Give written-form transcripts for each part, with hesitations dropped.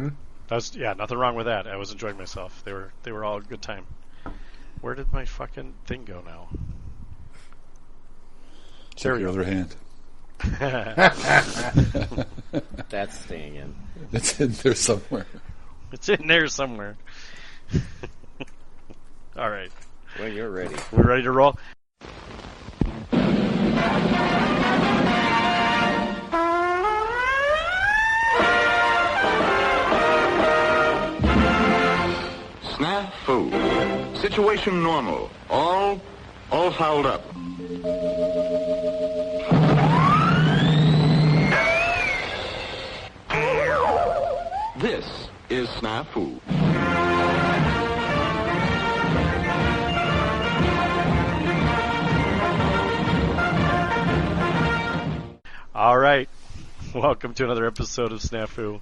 Mm-hmm. Nothing wrong with that. I was enjoying myself. They were all a good time. Where did my fucking thing go now? Check your other hand. That's staying in. It's in there somewhere. It's in there somewhere. All right. When you're ready. We're ready to roll. SNAFU. Situation normal. All fouled up. This is SNAFU. All right. Welcome to another episode of SNAFU.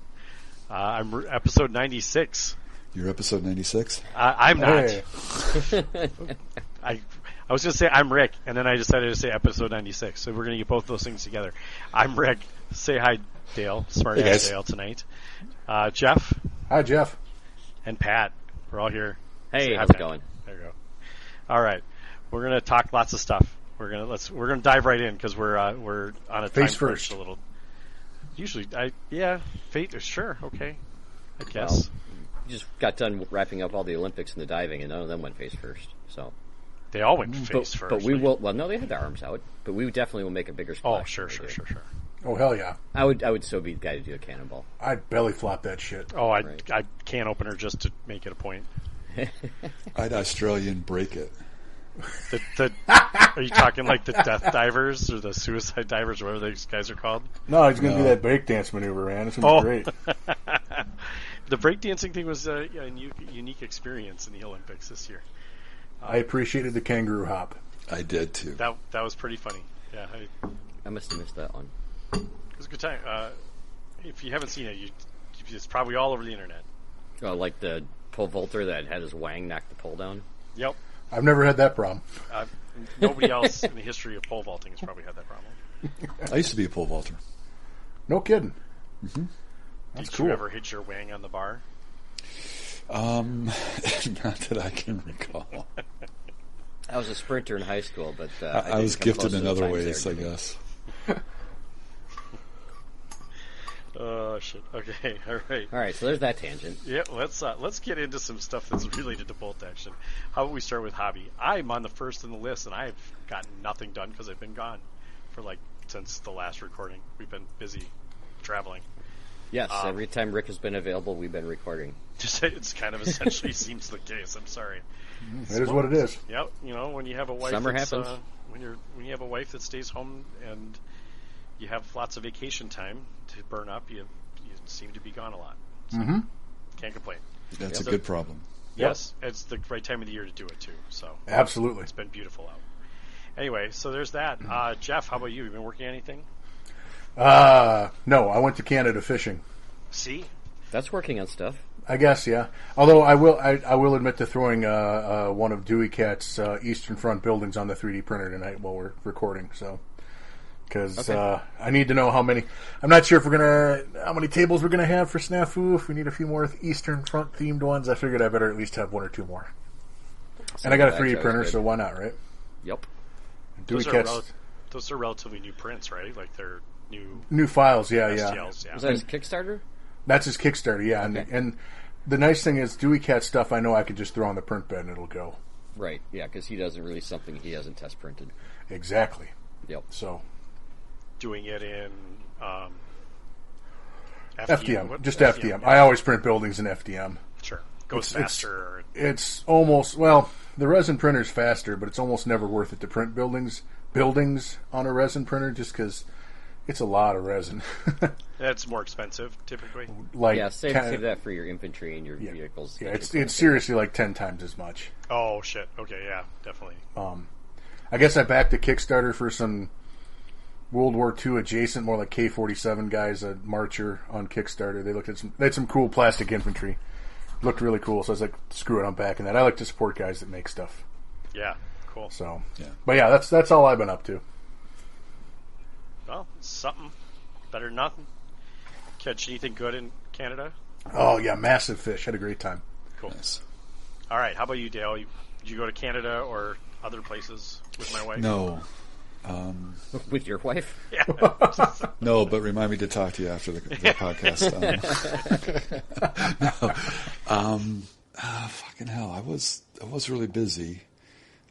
I'm episode 96. You're episode 96? I'm not. Hey. I was going to say I'm Rick, and then I decided to say episode 96. So we're going to get both those things together. I'm Rick. Say hi, Dale. Smart Hey, ass guys. Dale tonight. Jeff Hi, Jeff. and Pat. We're all here. Hey, Say hi, how's it Pat. going? There you go. All right. We're going to talk lots of stuff. We're going to dive right in because we're on a time Face crunch first. a little. Usually, fate. Sure, okay. I guess. We just got done wrapping up all the Olympics and the diving, and none of them went face first. So, They all went face first. but we right? will. Well, no, they had their arms out, but we definitely will make a bigger splash. Oh, sure. than they did. Oh, hell yeah. I would so be the guy to do a cannonball. I'd belly flop that shit. Oh, Right. I can opener just to make it a point. I'd Australian break it. Are you talking like the death divers or the suicide divers, or whatever these guys are called? No, he's going to No. do that breakdance maneuver, man. It's going to be great. The breakdancing thing was a unique experience in the Olympics this year. I appreciated the kangaroo hop. I did too. That was pretty funny. Yeah, I must have missed that one. it was a good time. If you haven't seen it, it's probably all over the internet. Oh, like the pole vaulter that had his wang knock the pole down. Yep. I've never had that problem. Nobody else in the history of pole vaulting has probably had that problem. I used to be a pole vaulter. No kidding. Mm-hmm. That's Did cool. you ever hit your wang on the bar? Not that I can recall. I was a sprinter in high school, but I was didn't come gifted close to in the other times ways, there, I Jimmy. guess. Oh shit. Okay. All right. All right, so there's that tangent. Yeah, let's get into some stuff that's related to bolt action. How about we start with hobby? I'm on the first in the list, and I've gotten nothing done because I've been gone for since the last recording. We've been busy traveling. Yes, every time Rick has been available, we've been recording. It's kind of essentially seems the case. I'm sorry. It is what it is. Yep. When you have a wife, Summer that's, happens. When you have a wife that stays home and you have lots of vacation time to burn up, you seem to be gone a lot. So Mm-hmm. can't complain. That's Yep. a good problem. Yes, it's the right time of the year to do it too. So Absolutely. it's been beautiful out. Anyway, so there's that. Jeff, how about you? You been working on anything? No, I went to Canada fishing. See, That's working on stuff. I guess, yeah. Although I will admit to throwing one of Dewey Cat's Eastern Front buildings on the 3D printer tonight while we're recording. So, because I need to know how many. I'm not sure if how many tables we're gonna have for SNAFU. If we need a few more Eastern Front themed ones, I figured I better at least have one or two more. And I got a 3D printer, so why not, right? Yep. Dewey those Cat's those are relatively new prints, right? Like they're new new files, yeah. STLs. Yeah. Was that his Kickstarter? That's his Kickstarter, yeah. Okay. And the nice thing is, Dewey Cat stuff, I know I could just throw on the print bed and it'll go. Right, yeah, because he doesn't release something he hasn't test printed. Exactly. Yep. So, Doing it in FDM. What? Just FDM. Yeah. I always print buildings in FDM. Sure. Goes faster. It's almost, well, the resin printer's faster, but it's almost never worth it to print buildings on a resin printer just because it's a lot of resin. That's more expensive, typically. Like Yeah, save that for your infantry and your vehicles. Yeah, that it's you're it's seriously like 10 times as much. Oh, shit. Okay, yeah, definitely. I guess I backed a Kickstarter for some World War II adjacent, more like K-47 guys, a Marcher on Kickstarter. They had some cool plastic infantry. Looked really cool, so I was like, screw it, I'm backing that. I like to support guys that make stuff. Yeah, cool. So, Yeah. But yeah, that's all I've been up to. Well, something better than nothing. Catch anything good in Canada? Oh yeah, massive fish. Had a great time. Cool. Nice. All right. How about you, Dale? Did you go to Canada or other places with my wife? No. With your wife? Yeah. No, but remind me to talk to you after the podcast. Fucking hell, I was really busy.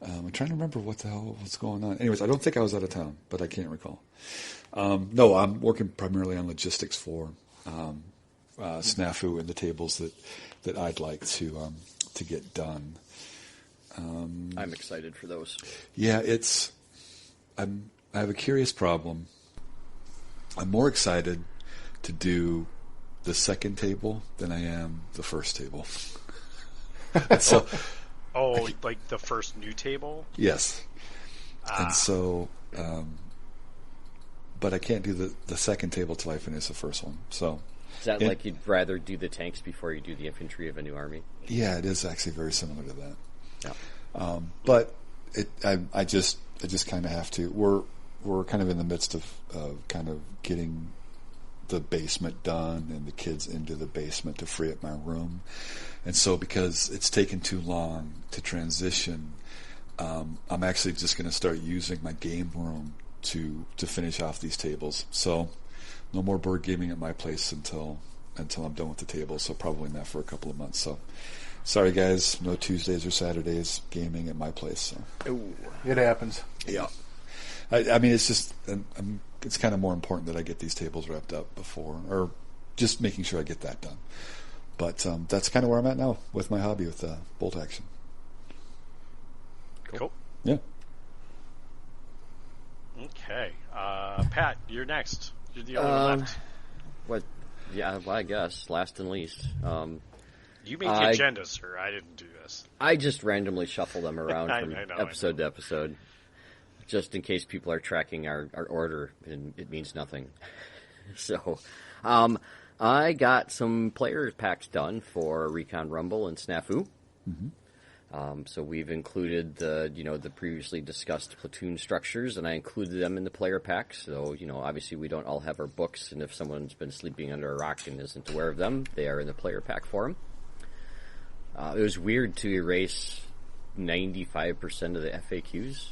I'm trying to remember what the hell was going on. Anyways, I don't think I was out of town, but I can't recall. No, I'm working primarily on logistics for SNAFU and the tables that I'd like to get done. I'm excited for those. Yeah, I have a curious problem. I'm more excited to do the second table than I am the first table. So, like the first new table? yes. And so, but I can't do the second table till I finish the first one. So, Is that like you'd rather do the tanks before you do the infantry of a new army? yeah, it is actually very similar to that. Yeah. But I just kind of have to. We're kind of in the midst of kind of getting the basement done and the kids into the basement to free up my room, and so because it's taken too long to transition, I'm actually just going to start using my game room to finish off these tables. So no more board gaming at my place until I'm done with the tables. So probably not for a couple of months. So. Sorry, guys. No Tuesdays or Saturdays gaming at my place. So. It happens. Yeah. I mean, it's just it's kind of more important that I get these tables wrapped up before, or just making sure I get that done. But that's kind of where I'm at now with my hobby with bolt action. Cool. Yeah. Okay. Pat, you're next. You're the only one left. What? Yeah, well, I guess last and least. You made the agenda, sir. I didn't do this. I just randomly shuffle them around I from know. episode to episode, just in case people are tracking our order, and it means nothing. So, I got some player packs done for Recon Rumble and SNAFU. Mm-hmm. So we've included the previously discussed platoon structures, and I included them in the player pack. So, obviously we don't all have our books, and if someone's been sleeping under a rock and isn't aware of them, they are in the player pack form. It was weird to erase 95% of the FAQs.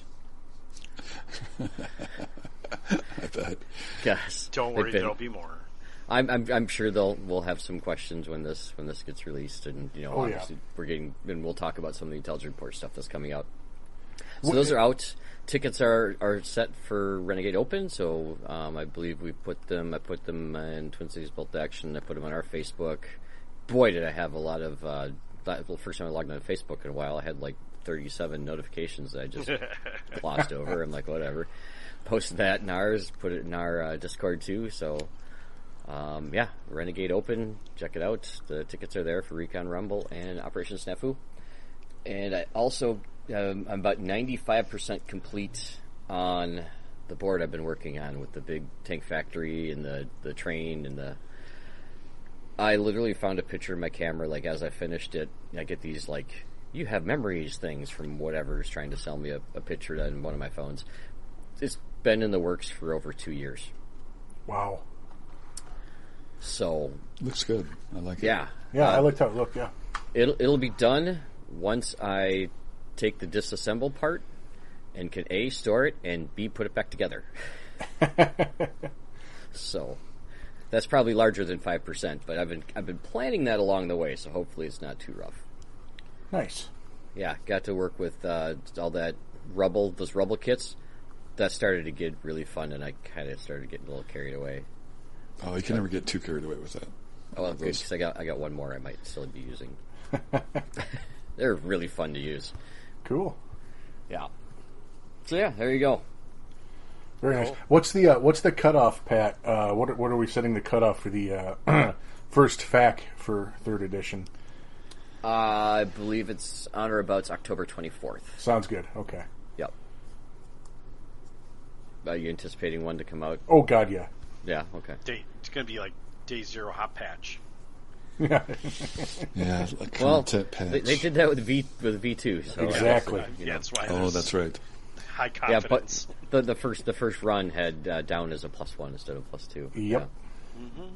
I bet. Guys, Don't worry, there'll be more. I'm sure we'll have some questions when this gets released, and obviously and we'll talk about some of the intelligence report stuff that's coming out. So those are out. Tickets are set for Renegade Open. So I believe I put them in Twin Cities Bolt Action. I put them on our Facebook. Boy, did I have a lot of. The first time I logged on Facebook in a while, I had like 37 notifications that I just glossed over. I'm like, whatever. Posted that in ours, put it in our Discord too. So, Renegade Open, check it out. The tickets are there for Recon Rumble and Operation SNAFU. And I also, I'm about 95% complete on the board I've been working on with the big tank factory and the train and the... I literally found a picture in my camera, like, as I finished it. I get these, like, you have memories things from whatever's trying to sell me a picture on one of my phones. It's been in the works for over 2 years. Wow. So... Looks good. I like it. Yeah. Yeah, I liked how it looked, yeah. It'll be done once I take the disassemble part and can A, store it, and B, put it back together. So... That's probably larger than 5%, but I've been planning that along the way, so hopefully it's not too rough. Nice. Yeah, got to work with all that those rubble kits. That started to get really fun, and I kind of started getting a little carried away. Oh, you can never get too carried away with that. Oh, well, good, because I got one more I might still be using. They're really fun to use. Cool. Yeah. So yeah, there you go. Very nice. What's the cutoff, Pat? What are we setting the cutoff for the first FAQ for 3rd edition? I believe it's on or about October 24th. Sounds good. Okay. Yep. Are you anticipating one to come out? Oh God, yeah. Yeah. Okay. It's going to be like day 0 hot patch. Yeah. Yeah, like content patch. They did that with V2. So exactly. Yeah, that's why. Oh, that's right. High confidence. Yeah, but the first run had down as a +1 instead of +2. Yep. Yeah. Mm-hmm.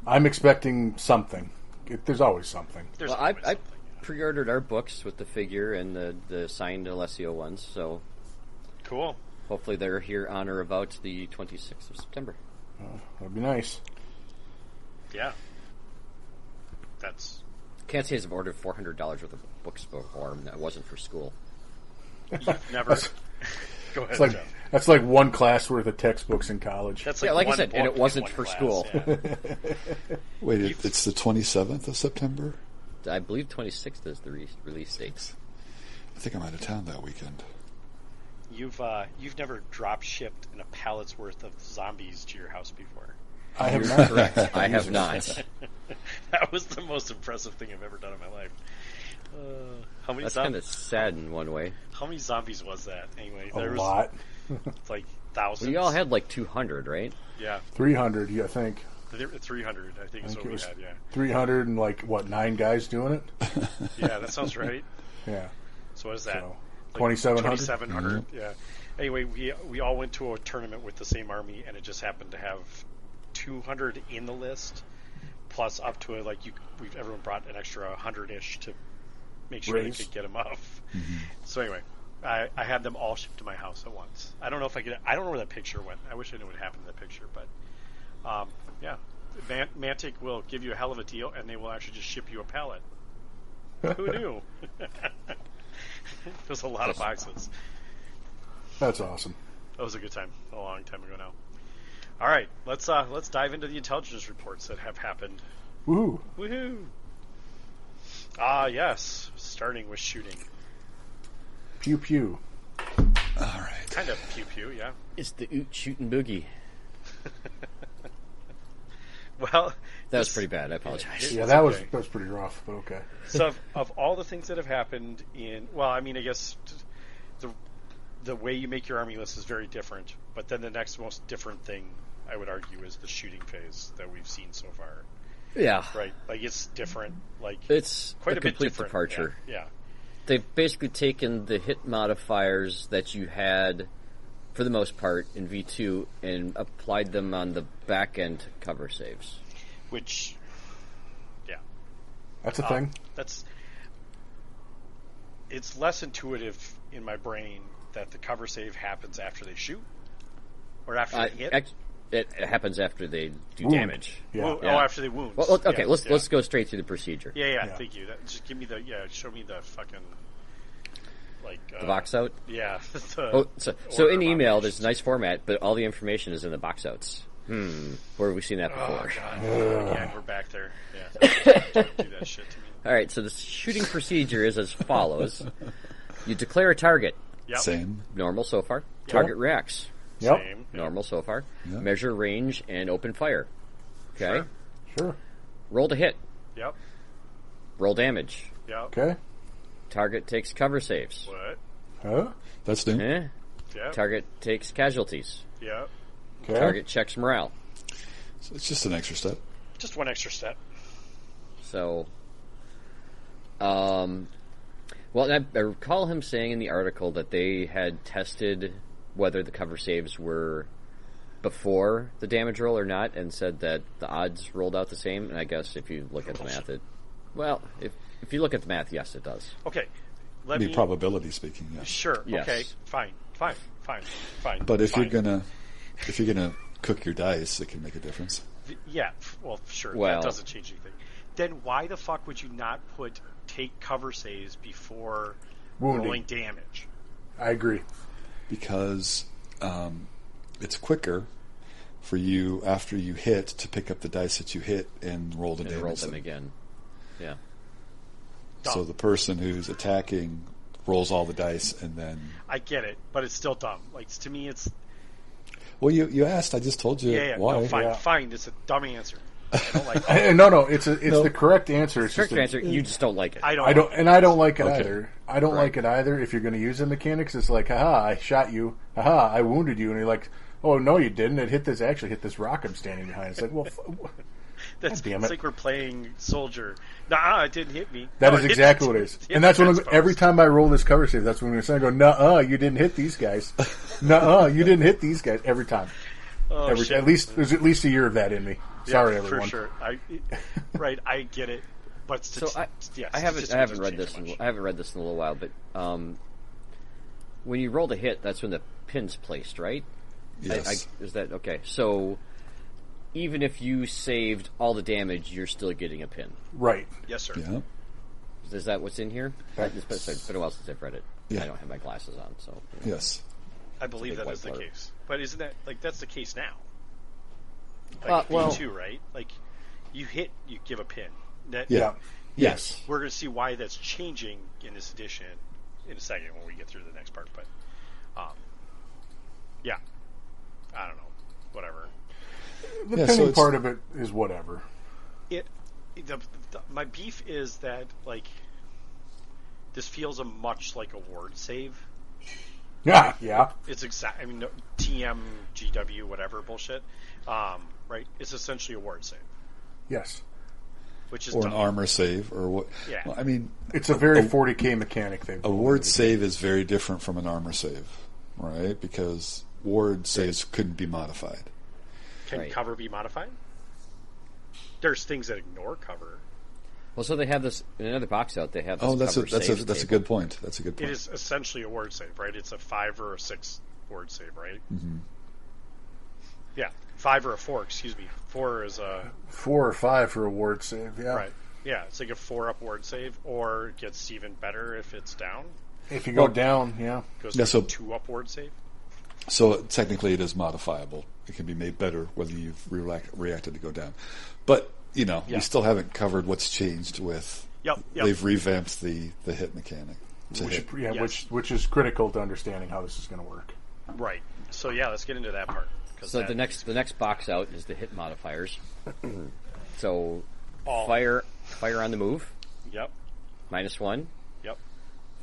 I'm expecting something there's always something. There's Well, always I something. pre-ordered our books with the figure and the signed Alessio ones, so Cool. hopefully they're here on or about the 26th of September. That'd be nice. Yeah. That's... Can't say I've ordered $400 worth of books before, and that wasn't for school. You've never... Go ahead, It's like Jeff. that's like one class worth of textbooks in college. That's Yeah, like I one said, book and it in wasn't one for class, school. Yeah. Wait, it's the 27th of September? I believe 26th is the release date. I think I'm out of town that weekend. You've never drop shipped in a pallet's worth of zombies to your house before. I have not. Correct. I have not. That was the most impressive thing I've ever done in my life. How many That's kind of sad in one way. How many zombies was that? Anyway, A there was lot. like thousands. We all had like 200, right? Yeah, 300, I think. 300. I think is what we had. Yeah, 300 and like what 9 guys doing it. yeah, that sounds right. Yeah. So what is that? So, Like 2,700? 2,700. Yeah. Anyway, we all went to a tournament with the same army, and it just happened to have 200 in the list, plus up to everyone brought an extra 100-ish to make sure Raise. they could get them off. So anyway, I had them all shipped to my house at once. I don't know if I could. I don't know where that picture went. I wish I knew what happened to that picture, but yeah, Mantic will give you a hell of a deal, and they will actually just ship you a pallet. Who knew? There's a lot of boxes. That's awesome. That was a good time. A long time ago now. All right, let's dive into the intelligence reports that have happened. Woohoo! Woohoo! Yes. Starting with shooting. Pew pew. All right. Kind of pew pew, yeah. It's the oot shooting boogie. Well, That was pretty bad. I apologize. Yeah, It's that okay. was pretty rough, but okay. So of all the things that have happened I guess the way you make your army list is very different. But then the next most different thing, I would argue, is the shooting phase that we've seen so far. Yeah. Right? Like it's different. Like It's quite a a bit complete different. departure. Yeah. They've basically taken the hit modifiers that you had, for the most part, in V2 and applied them on the back end cover saves. Which, yeah. That's a thing. It's less intuitive in my brain that the cover save happens after they shoot or after they hit. It happens after they do Wound. damage. Yeah. Oh, Yeah. after they wound. Well, okay, Yeah, let's go straight through the procedure. Yeah, Yeah. thank you. Just give me show me the fucking The box out. Yeah. So order in the of email, operations. there's a nice format, but all the information is in the box outs. Where have we seen that Oh before? god. Yeah, we're back there. Yeah. Don't do that shit to me. All right, so the shooting procedure is as follows: you declare a target. Yep. Same. Normal so far. Target reacts. Yep. Same. Normal so far. Yep. Measure range and open fire. Okay. Sure. Sure. Roll to hit. Yep. Roll damage. Yep. Okay. Target takes cover saves. What? Huh? That's new. Yep. Target takes casualties. Yep. Okay. Target checks morale. So it's just an extra step. Just one extra step. So, well, I recall him saying in the article that they had tested whether the cover saves were before the damage roll or not, and said that the odds rolled out the same. And I guess if you look at the math, if you look at the math, yes, it does. Okay. I Let mean, me. probability speaking, yes. Sure. Yes. Okay. Fine. But if fine. you're gonna cook your dice, it can make a difference. Yeah. Well, sure. Well- that doesn't change anything. Then why the fuck would you not take cover saves before Wounding. rolling damage? I agree. Because it's quicker for you after you hit to pick up the dice that you hit and roll the And damage. roll them again. Yeah. So Dumb. the person who's attacking rolls all the dice and then. I get it, but it's still dumb. Like to me, it's Well, you asked. I just told you why. No, fine, Yeah. fine. It's a dumb answer. I don't like it. No, it's the correct answer. It's Correct just answer. You just don't like it. I don't. I don't like it Okay. either. I don't like it either. If you're going to use the mechanics, it's like, haha, I shot you. Haha, I wounded you. And you're like, oh, no, you didn't. It actually hit this rock I'm standing behind. It's like, well, That's God damn it's it. like we're playing soldier. Nah, it didn't hit me. that No, is it exactly hit- what it is. hit And that's the when fence every post. time I roll this cover save, that's when I'm going to say, I go, nuh-uh, you didn't hit these guys. Nuh-uh, you didn't hit these guys. Every time. Oh, shit. There's at least a year of that in me. Yeah, Sorry, everyone. For sure. Right, I get it. But I haven't read this. I haven't read this in a little while. But when you roll the hit, that's when the pin's placed, right? Yes. Is that okay? So even if you saved all the damage, you're still getting a pin. Right. Yes, sir. Yeah. Is that what's in here? It's been a while since I've read it. Yeah. I don't have my glasses on, so. Yes. I believe that is the blur. case. But isn't that, like, that's the case now? Well, V2, right? Like, you hit, you give a pin. Yeah. Yes. We're going to see why that's changing in this edition in a second when we get through the next part. But, yeah. I don't know. Whatever. The pinning part of it is whatever. My beef is that, like, this feels much like a word save. Yeah, yeah. It's TM, GW, whatever bullshit. Right? It's essentially a word save. Yes. Which is or dumb. an armor save, or what? Yeah. Well, I mean, it's a very 40k mechanic thing. A ward save is very different from an armor save, right? Because ward saves couldn't be modified. Can cover be modified? There's things that ignore cover. Well, so they have this in another box out. They have this that's a good point. That's a good point. It is essentially a word save, right? It's a 5 or a 6 word save, right? Mm-hmm. Yeah, 5 or a 4. Excuse me. 4 is a 4 or 5 for a ward save. Yeah, right. Yeah, it's like a 4-up word save, or it gets even better if it's down. If you go down, yeah, goes to a 2-up word save. So technically, it is modifiable. It can be made better whether you've reacted to go down. But we still haven't covered what's changed with. Yep. They've revamped the hit mechanic. Which is critical to understanding how this is going to work. Right. So let's get into that part. So the next box out is the hit modifiers. So fire on the move. Yep. -1. Yep.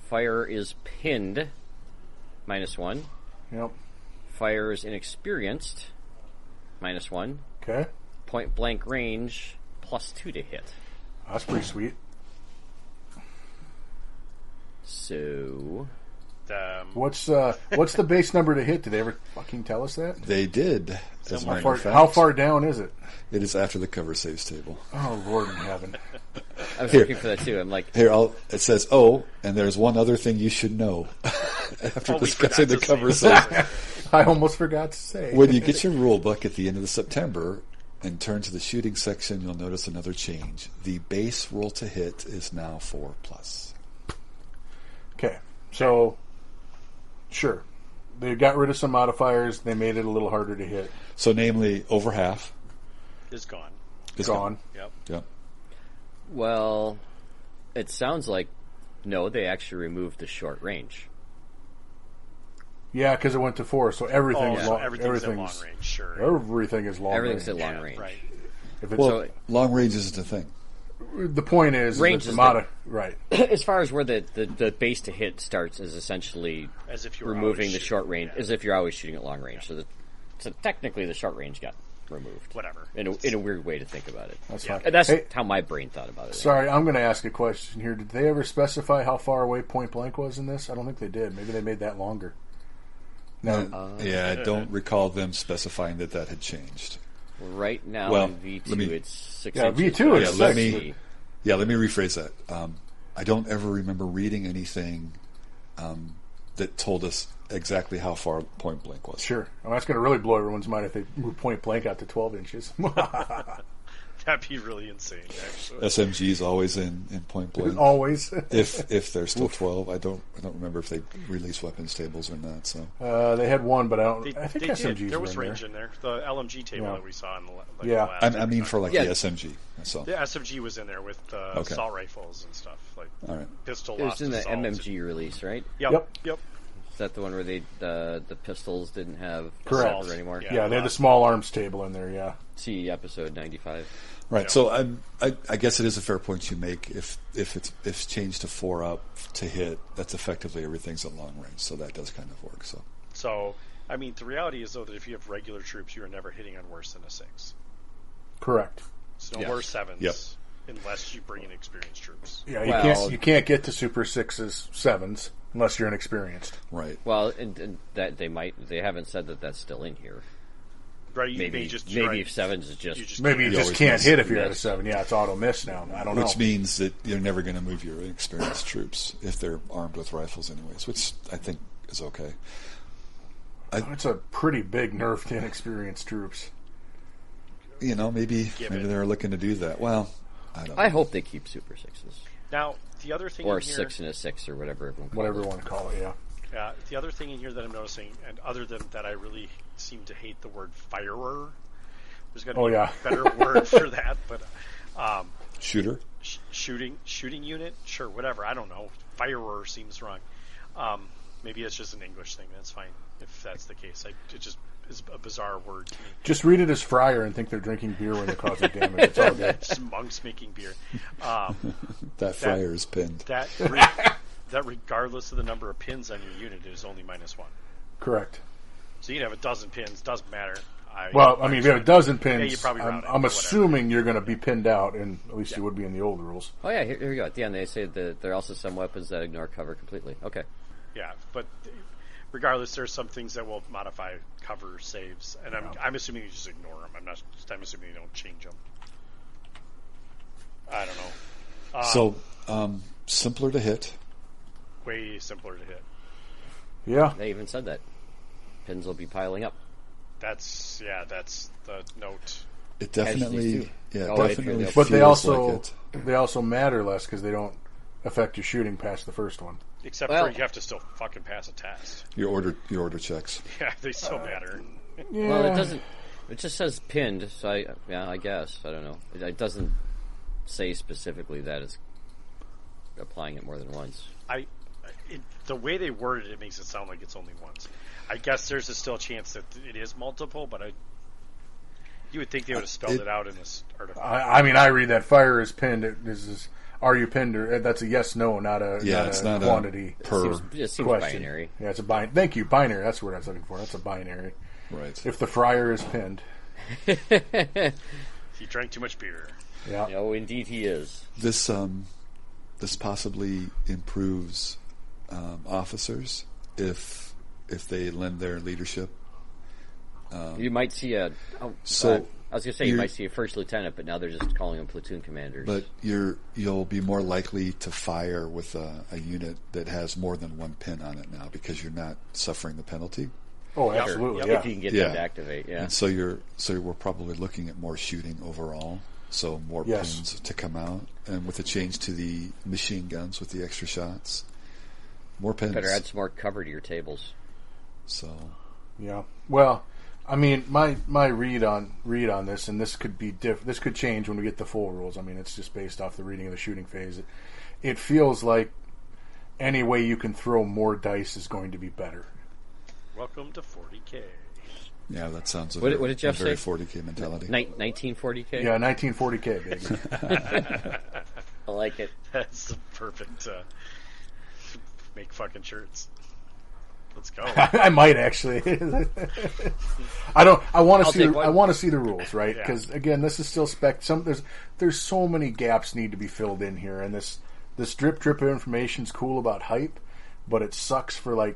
Fire is pinned. -1. Yep. Fire is inexperienced. -1. Okay. Point blank range +2 to hit. That's pretty sweet. So, what's the base number to hit? Did they ever fucking tell us that? They did. As a matter of fact. How far down is it? It is after the cover saves table. Oh, Lord in heaven! I was looking for that too. I'm like, it says, and there's one other thing you should know. After discussing the cover save, I almost forgot to say. When you get your rule book at the end of September and turn to the shooting section, you'll notice another change. The base roll to hit is now 4+. Okay, so sure, they got rid of some modifiers. They made it a little harder to hit. So, namely, over half is gone. Gone. Yep. Well, it sounds like no. They actually removed the short range. Yeah, because it went to 4, so everything's at long range. Sure, everything is long. Everything's range. at long range. Right. If it's long range isn't a thing. The point is, range is right. As far as where the base to hit starts is essentially as if you're removing the short range, as if you're always shooting at long range. So technically, the short range got removed. Whatever. In a weird way to think about it. That's fine. And that's how my brain thought about it. Sorry, I'm going to ask a question here. Did they ever specify how far away point blank was in this? I don't think they did. Maybe they made that longer. No. I don't recall them specifying that had changed. Right now in V2, it's 6 inches. V2 is 6. Let me rephrase that. I don't ever remember reading anything that told us exactly how far point blank was. Sure. Well, that's going to really blow everyone's mind if they move point blank out to 12 inches. That'd be really insane, actually. SMG's always in point blank. Always. if they're still 12, I don't remember if they release weapons tables or not. So they had one, but I think they SMGs did. There was were range in there. The LMG table that we saw in the last. I mean for the SMG. So the SMG was in there with assault rifles and stuff like all right. pistol. It was in the MMG release, right? Yep. Is that the one where the pistols didn't have correct anymore? Yeah, they had the small arms table in there. Yeah. See episode 95. Right. So I guess it is a fair point you make. If it's changed to 4 up to hit, that's effectively everything's at long range. So that does kind of work. So I mean, the reality is though that if you have regular troops, you are never hitting on worse than a 6. Correct. So no worse 7s unless you bring in experienced troops. Yeah, you can't get to super 6s, 7s unless you're inexperienced. Right. Well, and that they haven't said that that's still in here. Right? Maybe if 7s is just maybe you just always can't miss. hit if you're at a Miss. 7. Yeah, it's auto miss now. I don't know. Which means that you're never going to move your inexperienced troops if they're armed with rifles anyways, which I think is okay. It's a pretty big nerf to inexperienced troops. Maybe it. they're looking to do that. Well, I don't know. I hope they keep Super 6s. Now, the other thing Or in here, 6 and a 6 or whatever everyone calls Whatever it. you want to call it, yeah. the other thing in here that I'm noticing, and other than that, I really seem to hate the word firer. There's got to be a better word for that, but Shooter? shooting unit, sure, whatever. I don't know. Firer seems wrong. Maybe it's just an English thing. That's fine if that's the case. It just is a bizarre word to me. Just read it as fryer and think they're drinking beer when they're causing damage. It's all good. Just monks making beer. That fryer is pinned. That regardless of the number of pins on your unit, is only -1. Correct. So you can have a dozen pins. Doesn't matter. If you have a dozen pins, you probably round it, I'm but assuming you're going to be pinned out, and at least you would be in the old rules. Oh yeah, here we go. At the end, they say that there are also some weapons that ignore cover completely. Okay. Yeah, but regardless, there's some things that will modify cover saves, and I'm assuming you just ignore them. I'm assuming you don't change them. I don't know. So, simpler to hit. Way simpler to hit. Yeah. They even said that. Pins will be piling up. That's the note. It definitely, definitely. But they feels also like it. they also matter less because they don't affect your shooting past the first one. Except for you have to still fucking pass a test. Your order checks. Yeah, they still matter. Yeah. Well, it doesn't. It just says pinned, so I guess I don't know. It doesn't say specifically that it's applying it more than once. The way they worded it makes it sound like it's only once. I guess there's still a chance that it is multiple, but you would think they would have spelled it out in this article. I read that fire is pinned. Are you pinned? Or that's a yes, no, not a it's not quantity. It seems question. binary. Yeah, it's a binary. Thank you, binary. That's the word I was looking for. That's a binary. Right. If the fryer is pinned. He drank too much beer. Yeah. Oh, indeed he is. This possibly improves officers if they lend their leadership. You might see I was going to say you might see a first lieutenant, but now they're just calling them platoon commanders. But you'll be more likely to fire with a unit that has more than one pin on it now because you're not suffering the penalty. Oh, absolutely. Yep. Yeah. If you can get them to activate, yeah. And so we're probably looking at more shooting overall. So more pins to come out, and with the change to the machine guns with the extra shots, more pins. Better add some more cover to your tables. So, yeah. Well, my read on this, and this could be this could change when we get the full rules. It's just based off the reading of the shooting phase. It feels like any way you can throw more dice is going to be better. Welcome to 40K. yeah, that sounds What did Jeff very say? 40K mentality. 1940K. Yeah, 1940K, baby. I like it. That's the perfect make fucking shirts. Let's go. I might actually. I want to see. I want to see the rules, right? Yeah. Because again, this is still spec. There's so many gaps need to be filled in here, and this drip of information is cool about hype, but it sucks for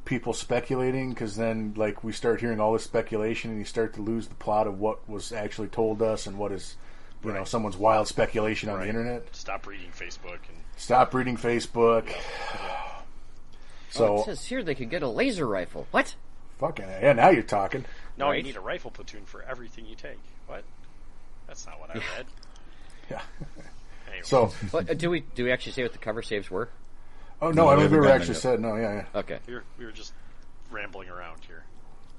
people speculating because then we start hearing all this speculation, and you start to lose the plot of what was actually told us and what is someone's wild speculation on the internet. Stop reading Facebook. So it says here they could get a laser rifle. What? fucking yeah, now you're talking. No, Right. you need a rifle platoon for everything you take. What? That's not what I read. Yeah. Anyway. So What, do we actually say what the cover saves were? no, No, I we don't think we haven't were gotten actually it. said no. Yeah. Okay, we were just rambling around here.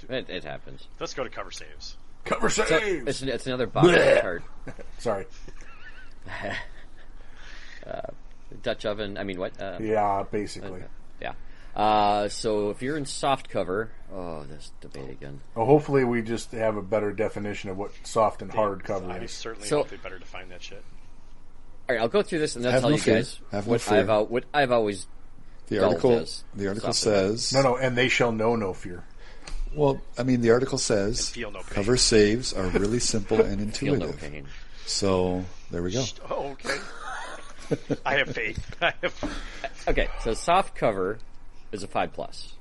it happens. Let's go to cover saves. Cover So saves. it's another box chart. Sorry. Dutch oven. What? Yeah, basically. Yeah. So if you're in soft cover, this debate again. Well, hopefully we just have a better definition of what soft and hard cover I is. certainly So- hope they better define that shit. All right, I'll go through this and then Have tell no you fear. guys Have no what fear. I've always. The Dull article as soft says No, and they shall know no fear. Well, the article says And feel no pain. cover saves are really simple and Feel intuitive. no pain. So there we go. Oh, okay. I have faith. Okay, so soft cover is a 5+.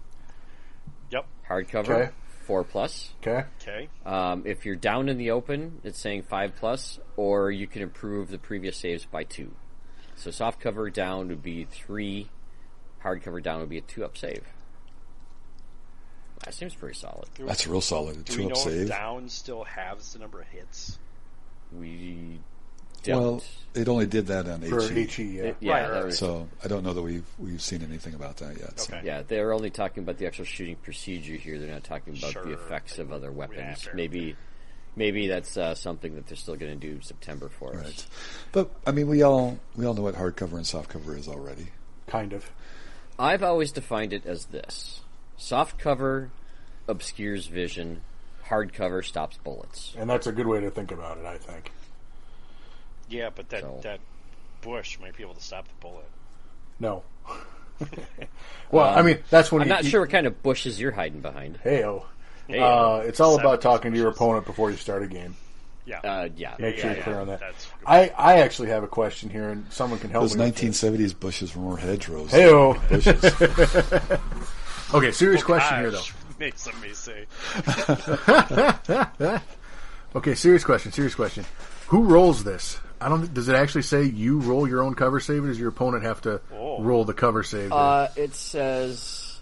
Yep. Hard cover, Okay. 4+. Okay. Okay. If you're down in the open, it's saying 5+, or you can improve the previous saves by 2. So soft cover down would be 3, hard cover down would be a 2-up save. That seems pretty solid. That's real solid. A Do we 2-up know save. if down still has the number of hits? We don't. Well, it only did that on For HE. HE, yeah. Yeah, Right. So I don't know that we've seen anything about that yet. So. Okay. yeah, they're only talking about the actual shooting procedure here. They're not talking about Sure. the effects of other weapons. fair. Maybe that's something that they're still going to do September for us. Right. But I mean, we all know what hardcover and softcover is already. Kind of. I've always defined it as this: soft cover obscures vision, hard cover stops bullets. And that's a good way to think about it, I think. Yeah, but that So- that bush might be able to stop the bullet. No. Well, I mean, that's when I'm you... not sure what kind of bushes you're hiding behind. Hey-o. Hey-o. It's all about 70s talking to your bushes. opponent before you start a game. Yeah. Yeah. Make sure Yeah, you're clear yeah. on that. That's good. I actually have a question here, and someone can help Those me with this. 1970s bushes were more hedgerows. Hey-o. than bushes. Okay, serious question here, though. Gosh, make somebody say. Okay, serious question. Who rolls this? I don't. Does it actually say you roll your own cover save, or does your opponent have to roll the cover save? It says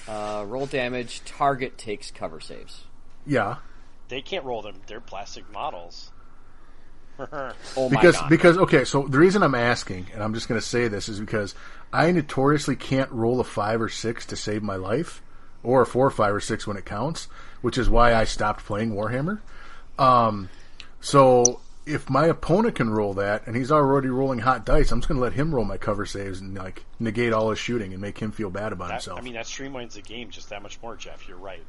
roll damage, target takes cover saves. Yeah, They can't roll them. They're plastic models. Oh my god. because okay. So the reason I'm asking, and I'm just going to say this, is because I notoriously can't roll a 5 or 6 to save my life, or a 4, 5, or 6 when it counts, which is why I stopped playing Warhammer. So if my opponent can roll that, and he's already rolling hot dice, I'm just going to let him roll my cover saves and like negate all his shooting and make him feel bad about himself. I mean, that streamlines the game just that much more, Jeff. You're right.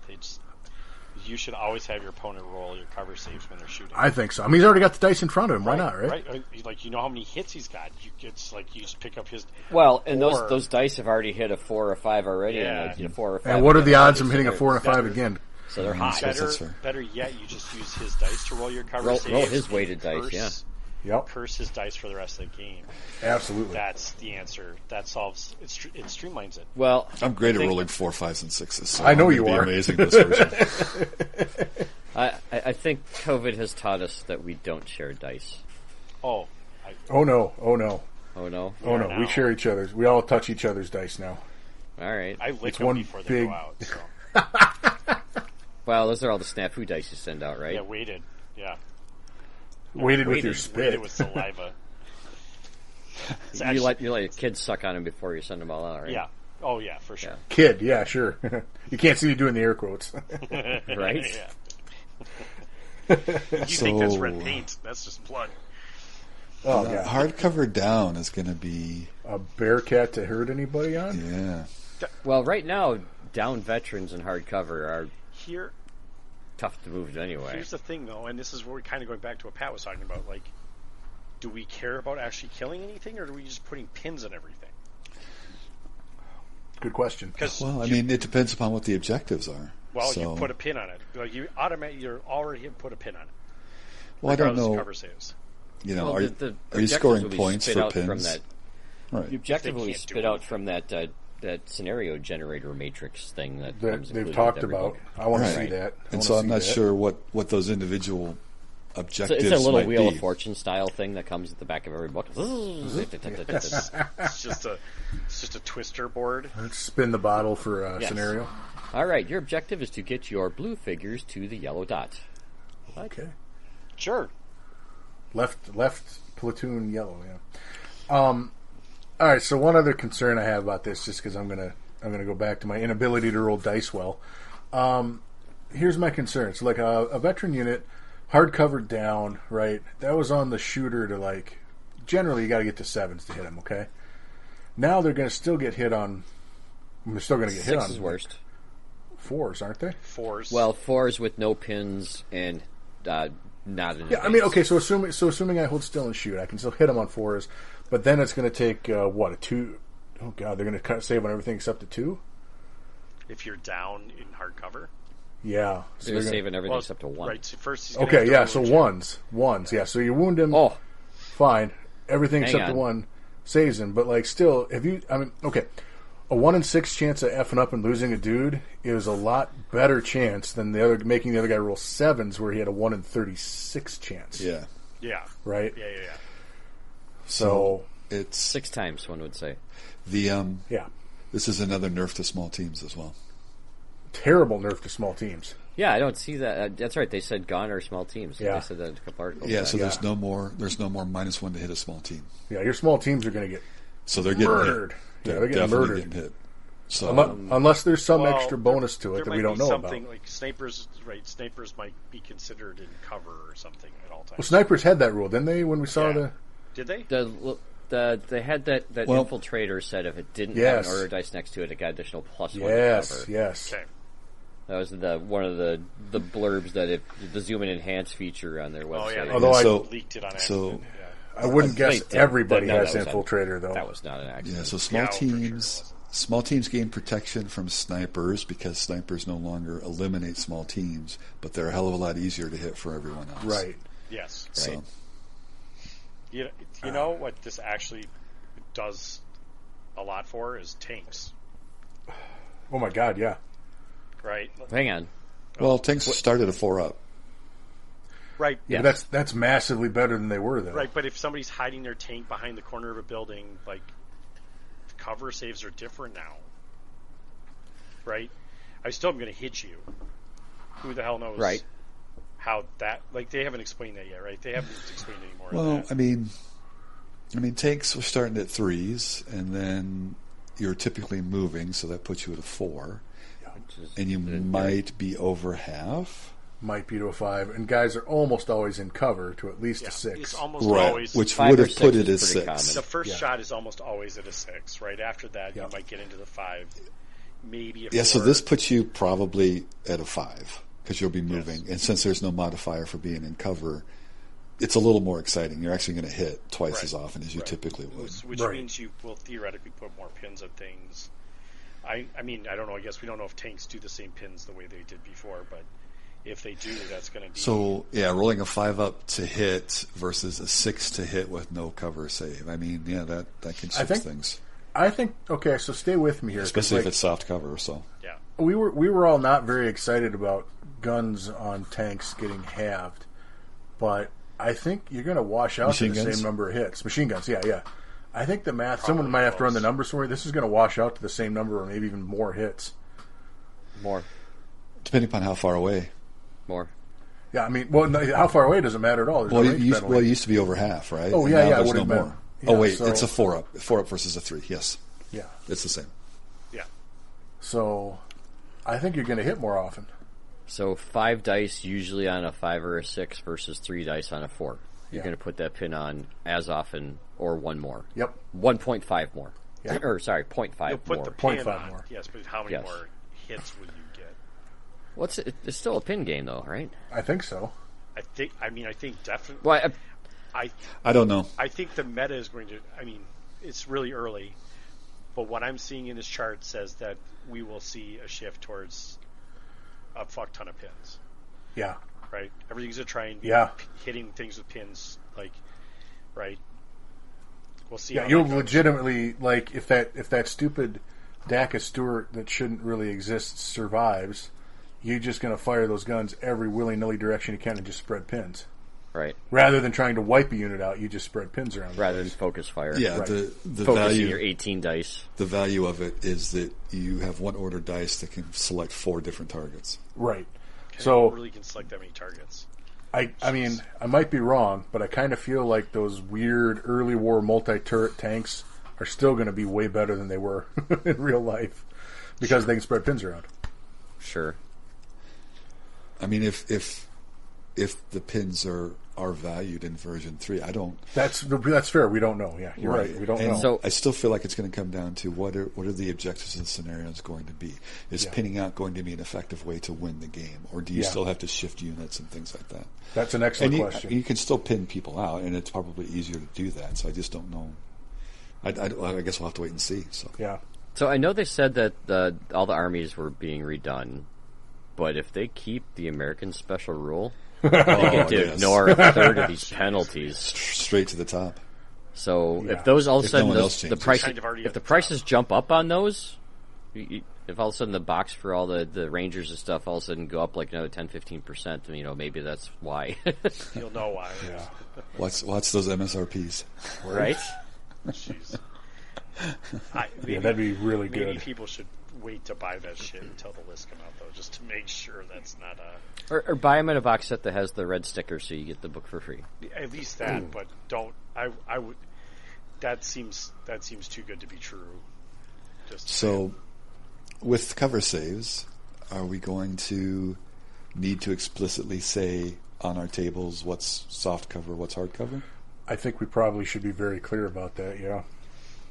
You should always have your opponent roll your cover saves when they're shooting. I think so. I mean, he's already got the dice in front of him. Why not, right? Right. Like, you know how many hits he's got. It's like you just pick up his. Well, and Or- those dice have already hit a 4 or 5 already, Yeah. and like, 4 or 5. And what are the odds of so hitting a they're- 4 and a 5 better. again? So they're hot. Yes, that's fair. Better yet, you just use his dice to roll your cover Roll saves. his weighted dice, curse, yeah. Yep, Curse his dice for the rest of the game. absolutely. That's the answer. That solves it. It streamlines it. Well, I'm great at think- rolling 4, 5s, and 6s. So I know I'm you gonna be are. amazing this version. I think COVID has taught us that we don't share dice. Oh, Oh no! Oh no. Oh no! now. We share each other's. We all touch each other's dice now. All right. I lick It's them one before they big- go out. So. Well, those are all the SNAFU dice you send out, right? Yeah, weighted. Yeah, Weighted with your weighted spit. with saliva. It's You let a kid suck on them before you send them all out, right? Yeah. Oh yeah, for sure. Kid, yeah, sure. You can't see me doing the air quotes. Right? Yeah. You think that's So- red paint? That's just blood. Oh god, Hardcover down is going to be, a bear cat to hurt anybody on? yeah. Well, right now, down veterans and hardcover are Here, tough to move anyway. here's the thing though, and this is where we're kind of going back to what Pat was talking about. Like, do we care about actually killing anything, or are we just putting pins in everything? Good question. Because Well, I mean, it depends upon what the objectives are. you put a pin on it. Like you're already put a pin on it. Well, I don't regardless of know. cover saves. You know, Well, are the you objectives scoring will be points spit for out pins? From that, Right. the objective They will be can't do spit out anything. from that scenario generator matrix thing that That comes they've included talked with every about. book. I want to Right. see that. I And wanna so I'm see not that. sure what those individual So objectives it's a little might Wheel be. of Fortune style thing that comes at the back of every book. It's just a twister board. Let's spin the bottle for a Yes. scenario. All right, your objective is to get your blue figures to the yellow dot. Okay. Sure. Left platoon yellow. Yeah. All right. So one other concern I have about this, just because I'm gonna go back to my inability to roll dice well. Here's my concern. So like a veteran unit, hardcover down, right? That was on the shooter to like. Generally, you got to get to 7s to hit them. Okay. Now they're going to still get hit on. They're still going to get hit 6 on is worst. 4s, aren't they? 4s. Well, 4s with no pins and not an Yeah, I mean, okay. So assuming I hold still and shoot, I can still hit them on 4s, but then it's going to take what, a 2? Oh god, they're going to save on everything except a 2. if you're down in hardcover. Yeah, So you're saving everything except a 1. Right. So first, he's gonna have okay, to yeah. roll So a ones. Yeah. So you wound him. Oh, Fine. Everything Hang except the on. 1 saves him, but like still, if you, I mean, okay. a 1 in 6 chance of effing up and losing a dude is a lot better chance than making the other guy roll 7s where he had a 1 in 36 chance. Yeah. Yeah. Right? Yeah. So it's 6 times, one would say. This is another nerf to small teams as well. Terrible nerf to small teams. Yeah, I don't see that. That's right. They said gone are small teams. Yeah. They said that in a couple articles. Yeah, so there's no more -1 to hit a small team. Yeah, your small teams are going to get murdered. Yeah, They're getting definitely murdered. getting hit. So unless there's some extra bonus to it that we don't know something about. like snipers, right? Snipers might be considered in cover or something at all times. Well, snipers had that rule, didn't they? When we saw Did they? They had that infiltrator said if it didn't have an order dice next to it, it got additional +1 to cover. Yes. Okay. That was one of the blurbs that the zoom and enhance feature on their website. Oh yeah, Although I leaked it on accident. Yeah. I wouldn't guess everybody has that was infiltrator though. That was not an accident. Yeah, so small teams gain protection from snipers because snipers no longer eliminate small teams, but they're a hell of a lot easier to hit for everyone else. Right. Yes. So. Right. You know what this actually does a lot for is tanks. Oh my God, yeah. Right. Hang on. Well, tanks started a 4-up. Right. Yeah, but that's massively better than they were though. Right, but if somebody's hiding their tank behind the corner of a building, like the cover saves are different now. Right? I still am going to hit you. Who the hell knows? Right. How that they haven't explained that yet, right? They haven't explained any more. Well, of that. I mean, tanks were starting at 3s, and then you're typically moving, so that puts you at a 4, and you might be over half. Might be to a 5, and guys are almost always in cover to at least a 6. It's almost always which would have put it as 6. common. The first shot is almost always at a 6. Right after that, you might get into the 5, maybe a 4. Yeah, so this puts you probably at a 5 because you'll be moving, and since there's no modifier for being in cover, it's a little more exciting. You're actually going to hit twice as often as you typically would, which means you will theoretically put more pins on things. I mean, I don't know. I guess we don't know if tanks do the same pins the way they did before, but if they do, that's going to be... So, yeah, rolling a 5-up to hit versus a 6 to hit with no cover save. I mean, yeah, that can shift things. I think, okay, so stay with me here. Especially if it's soft cover, so... Yeah. We were all not very excited about guns on tanks getting halved, but I think you're going to wash out to the same number of hits. Machine guns, yeah. I think the math, someone might have to run the numbers for you. This is going to wash out to the same number or maybe even more hits. More. Depending upon how far away. More. Yeah, I mean, well, no, how far away doesn't matter at all. It used to be over half, right? Oh, and yeah, there's it no would have more. been. Oh, wait, it's a 4-up. 4-up versus a 3, yes. Yeah. It's the same. Yeah. So, I think you're going to hit more often. So 5 dice usually on a 5 or a 6 versus 3 dice on a 4. You're going to put that pin on as often or 1 more. Yep. 1.5 more. Yeah. Or, sorry, 0.5 You'll put more. the pin 0.5 on. more. Yes, but how many more hits will you get? It's still a pin game, though, right? I think so. I think definitely... Well, I don't know. I think the meta is going to... I mean, it's really early, but what I'm seeing in this chart says that we will see a shift towards a fuck ton of pins. Yeah. Right? Everything's going to try and be hitting things with pins, right? We'll see. Yeah, you'll legitimately, if that stupid DACA Stewart that shouldn't really exist survives, you're just going to fire those guns every willy-nilly direction you can and just spread pins. Right. Rather than trying to wipe a unit out, you just spread pins around. Rather than focus fire. Yeah, right. the Focusing value, your 18 dice. The value of it is that you have one order dice that can select 4 different targets. Right. Okay, So really can select that many targets. I mean, I might be wrong, but I kind of feel like those weird early war multi-turret tanks are still going to be way better than they were in real life because they can spread pins around. Sure. I mean, if the pins are valued in version 3, I don't. That's fair. We don't know. Yeah, you're right. We don't know. So I still feel like it's going to come down to what are the objectives and scenarios going to be? Is pinning out going to be an effective way to win the game, or do you still have to shift units and things like that? That's an excellent question. You can still pin people out, and it's probably easier to do that. So I just don't know. I guess we'll have to wait and see. So yeah. So I know they said that all the armies were being redone, but if they keep the American special rule, they get to ignore a third of these penalties. Straight to the top. So if those all of a sudden the price, kind of if the prices jump up on those, if all of a sudden the box for all the Rangers and stuff all of a sudden go up like another 10-15%, maybe that's why. You'll know why. Yeah. Watch those MSRPs. Right? Jeez. That'd be really maybe good. people should wait to buy that shit until the lists come out, though, just to make sure that's not a... Or buy them in a box set that has the red sticker so you get the book for free. At least that, but don't... I would... That seems too good to be true. So, with cover saves, are we going to need to explicitly say on our tables what's soft cover, what's hard cover? I think we probably should be very clear about that, yeah.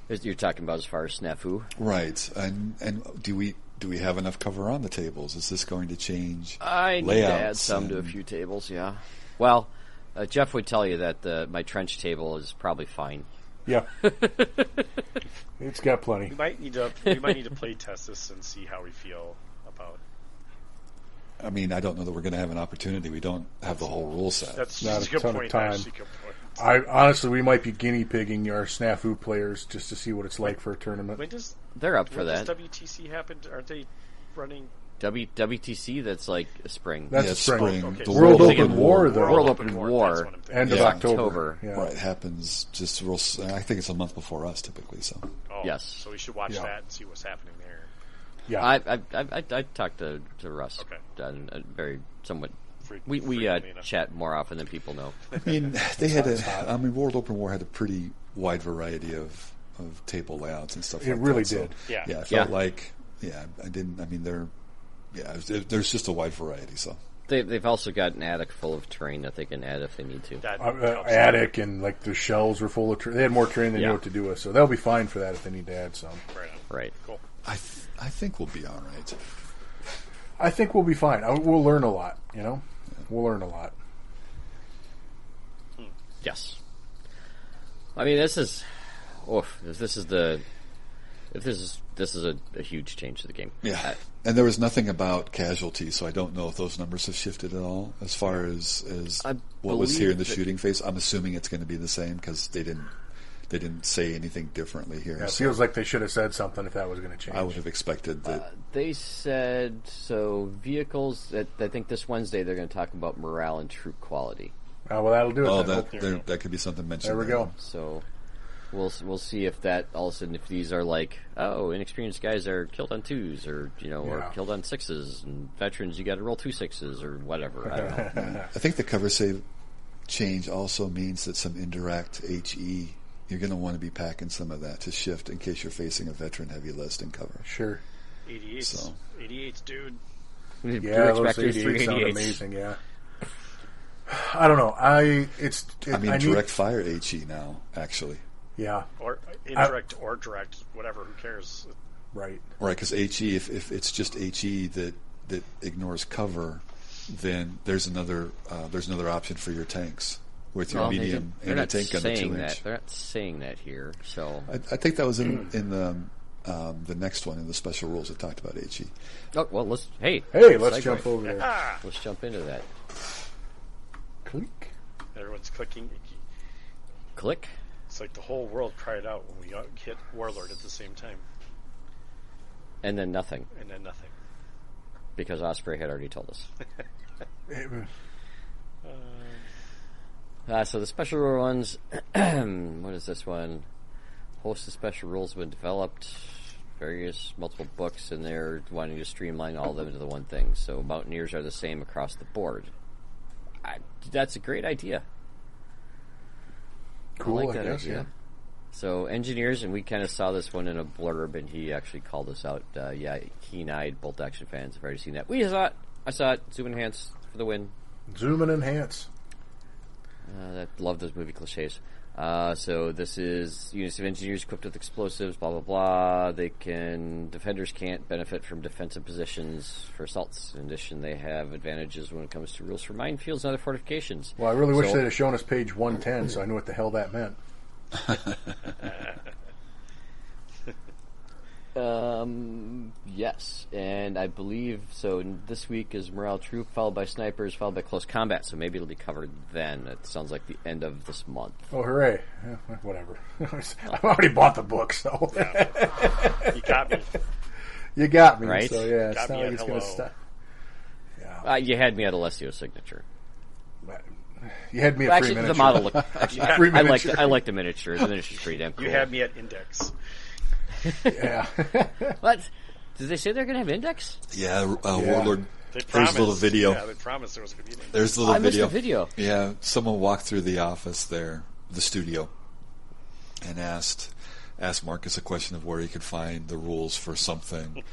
You're talking about as far as SNAFU? Right. And do we have enough cover on the tables? Is this going to change I need layouts to add some to a few tables, yeah. Well, Jeff would tell you that my trench table is probably fine. Yeah. It's got plenty. We might need to play test this and see how we feel about... I mean, I don't know that we're going to have an opportunity. We don't have the whole rule set. That's not a good ton point. of time. Actually, good point. Honestly, we might be guinea pigging our SNAFU players just to see what it's like for a tournament. They're up for that. Does WTC happen? Aren't they running... WTC, that's like a spring. That's spring. Okay, The so World World Open War, though. World Open War. That's what I'm thinking. End of Yeah. October. Yeah. Right, happens just real. I think it's a month before us typically. So Oh, Yes. So we should watch Yeah. that and see what's happening there. Yeah. I talked to Russ. Okay. Very somewhat. Frequently We enough. chat more often than people know. I mean, they had World Open War had a pretty wide variety of table layouts and stuff. It like really that. So, did. Yeah. I felt like I didn't. I mean, there's just a wide variety. So They've also got an attic full of terrain that they can add if they need to. That helps. Attic and like the shelves were full of terrain. They had more terrain than you know what to do with, so they'll be fine for that if they need to add some. Right on. Right. Cool. I think we'll be all right. I think we'll be fine. We'll learn a lot. We'll learn a lot. Yes. I mean, this is a huge change to the game. Yeah, and there was nothing about casualty, so I don't know if those numbers have shifted at all as far as what was here in the shooting phase. I'm assuming it's going to be the same because they didn't say anything differently here. Yeah, it feels like they should have said something if that was going to change. I would have expected that. They said vehicles. I think this Wednesday they're going to talk about morale and troop quality. Well, that'll do it. Oh, then. that could be something mentioned. There we go. So we'll see if that all of a sudden if these are like inexperienced guys are killed on 2s or or killed on 6s and veterans you got to roll 2 6s or whatever. I don't know. I think the cover save change also means that some indirect HE. You're going to want to be packing some of that to shift in case you're facing a veteran-heavy list in cover. Sure. 88s, dude. Yeah, those 88 sound amazing, yeah. I don't know. I mean, direct fire HE now, actually. Yeah. Or indirect or direct, whatever, who cares? Right. Right, because HE, if it's just HE that ignores cover, then there's another option for your tanks. With your medium and a tank on the 2-inch. They're not saying that here. So I think that was in the next one in the special rules that talked about HE. Oh well, let's jump over there. Let's jump into that. Click. Everyone's clicking. Click. It's like the whole world cried out when we hit Warlord at the same time. And then nothing. Because Osprey had already told us. So the special rule ones, what is this one? Host of special rules have been developed, multiple books, and they're wanting to streamline all of them into the one thing. So Mountaineers are the same across the board. That's a great idea. Cool, I like that guess, idea. yeah. So Engineers, and we kind of saw this one in a blurb, and he actually called us out. Keen-eyed bolt action fans have already seen that. I saw it. Zoom enhance for the win. Zoom and enhance. I love those movie cliches. So this is units of engineers equipped with explosives, blah, blah, blah. Defenders can't benefit from defensive positions for assaults. In addition, they have advantages when it comes to rules for minefields and other fortifications. Well, I really wish they'd have shown us page 110 so I knew what the hell that meant. Yes, and I believe so. This week is Morale Troop, followed by Snipers, followed by Close Combat. So maybe it'll be covered then. It sounds like the end of this month. Oh, hooray! Yeah, whatever. I've already bought the book, so You got me. You got me, right? So yeah, Got it's not me like at it's going to hello. stop. Yeah, You had me at Alessio's signature. you had me at Actually, free the miniature. model looked. Actually, Free I like miniature. I like the miniature. The miniature's pretty damn cool. You had me at Index. Yeah. What? Did they say they're going to have Index? Yeah, Warlord. They There's promised. a little video. Yeah, they promised there was going to be an Index. There's a little I missed video. the video. Yeah, someone walked through the office there, the studio, and asked Marcus a question of where he could find the rules for something,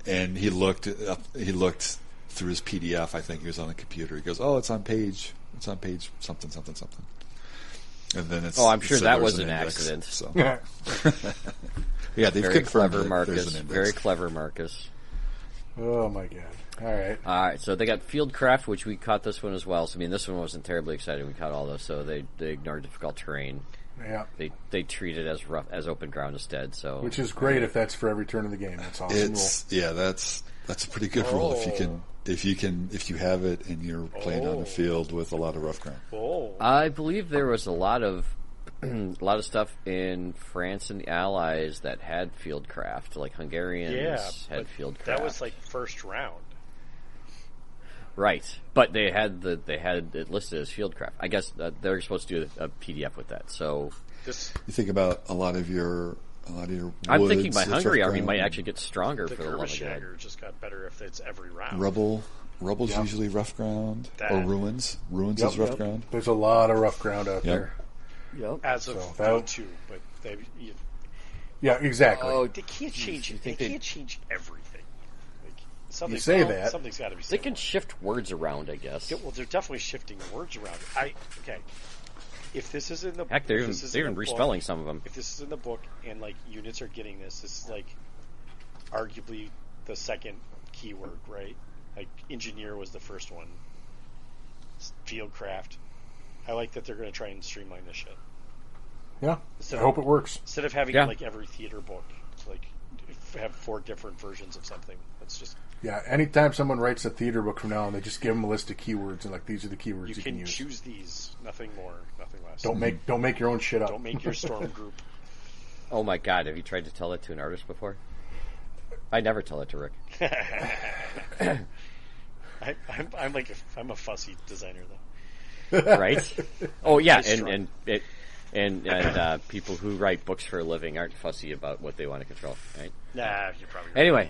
and he looked through his PDF. I think he was on the computer. He goes, "Oh, it's on page something." And then it's. Oh, I'm sure so that there was an an index, accident. So yeah, they've Very confirmed clever, that Marcus. there's an index. Very clever, Marcus. Oh my god! All right. All right, so they got Fieldcraft, which we caught this one as well. So I mean, this one wasn't terribly exciting. We caught all those, so they ignored difficult terrain. Yeah. They treat it as rough as open ground instead. So Which is great if that's for every turn of the game. That's awesome. That's a pretty good rule if you have it and you're playing on a field with a lot of rough ground. Oh. I believe there was a lot of stuff in France and the Allies that had Fieldcraft, like Hungarians had Fieldcraft. That was like first round. Right, but they had it listed as Fieldcraft. I guess they're supposed to do a PDF with that. So You think about a lot my I'm thinking my woods, Hungary rough army ground. might actually get stronger The for the love of God. Skirmisher just got better if it's every round. Ruble's usually rough ground or That- ruins. Ruins Yep, is rough yep. ground. There's a lot of rough ground out there. Yep. As of So that- V2, but you Yeah, exactly. Oh, they can't change it. They think can't change everything. Like, something, You say that. Something's got to be They similar. can shift words around, I guess. Yeah, well, they're definitely shifting words around. Okay. If this is in the Heck, they're if even this is they're in even the book- respelling some of them. If this is in the book and like units are getting this is like arguably the second keyword, right? Like engineer was the first one. Fieldcraft. I like that they're going to try and streamline this shit. Yeah. Instead I of- hope it works. Instead of having Yeah. like every theater book, like have 4 different versions of something. That's just Yeah, anytime someone writes a theater book from now on, they just give them a list of keywords and like these are the keywords you you can use. choose these, nothing more, nothing less. Don't make your own shit up. Don't make your storm group. Oh my God, have you tried to tell that to an artist before? I never tell it to Rick. I'm a fussy designer though. Right? Oh yeah, Nice try. and people who write books for a living aren't fussy about what they want to control, right? Nah, you're probably right. Anyway,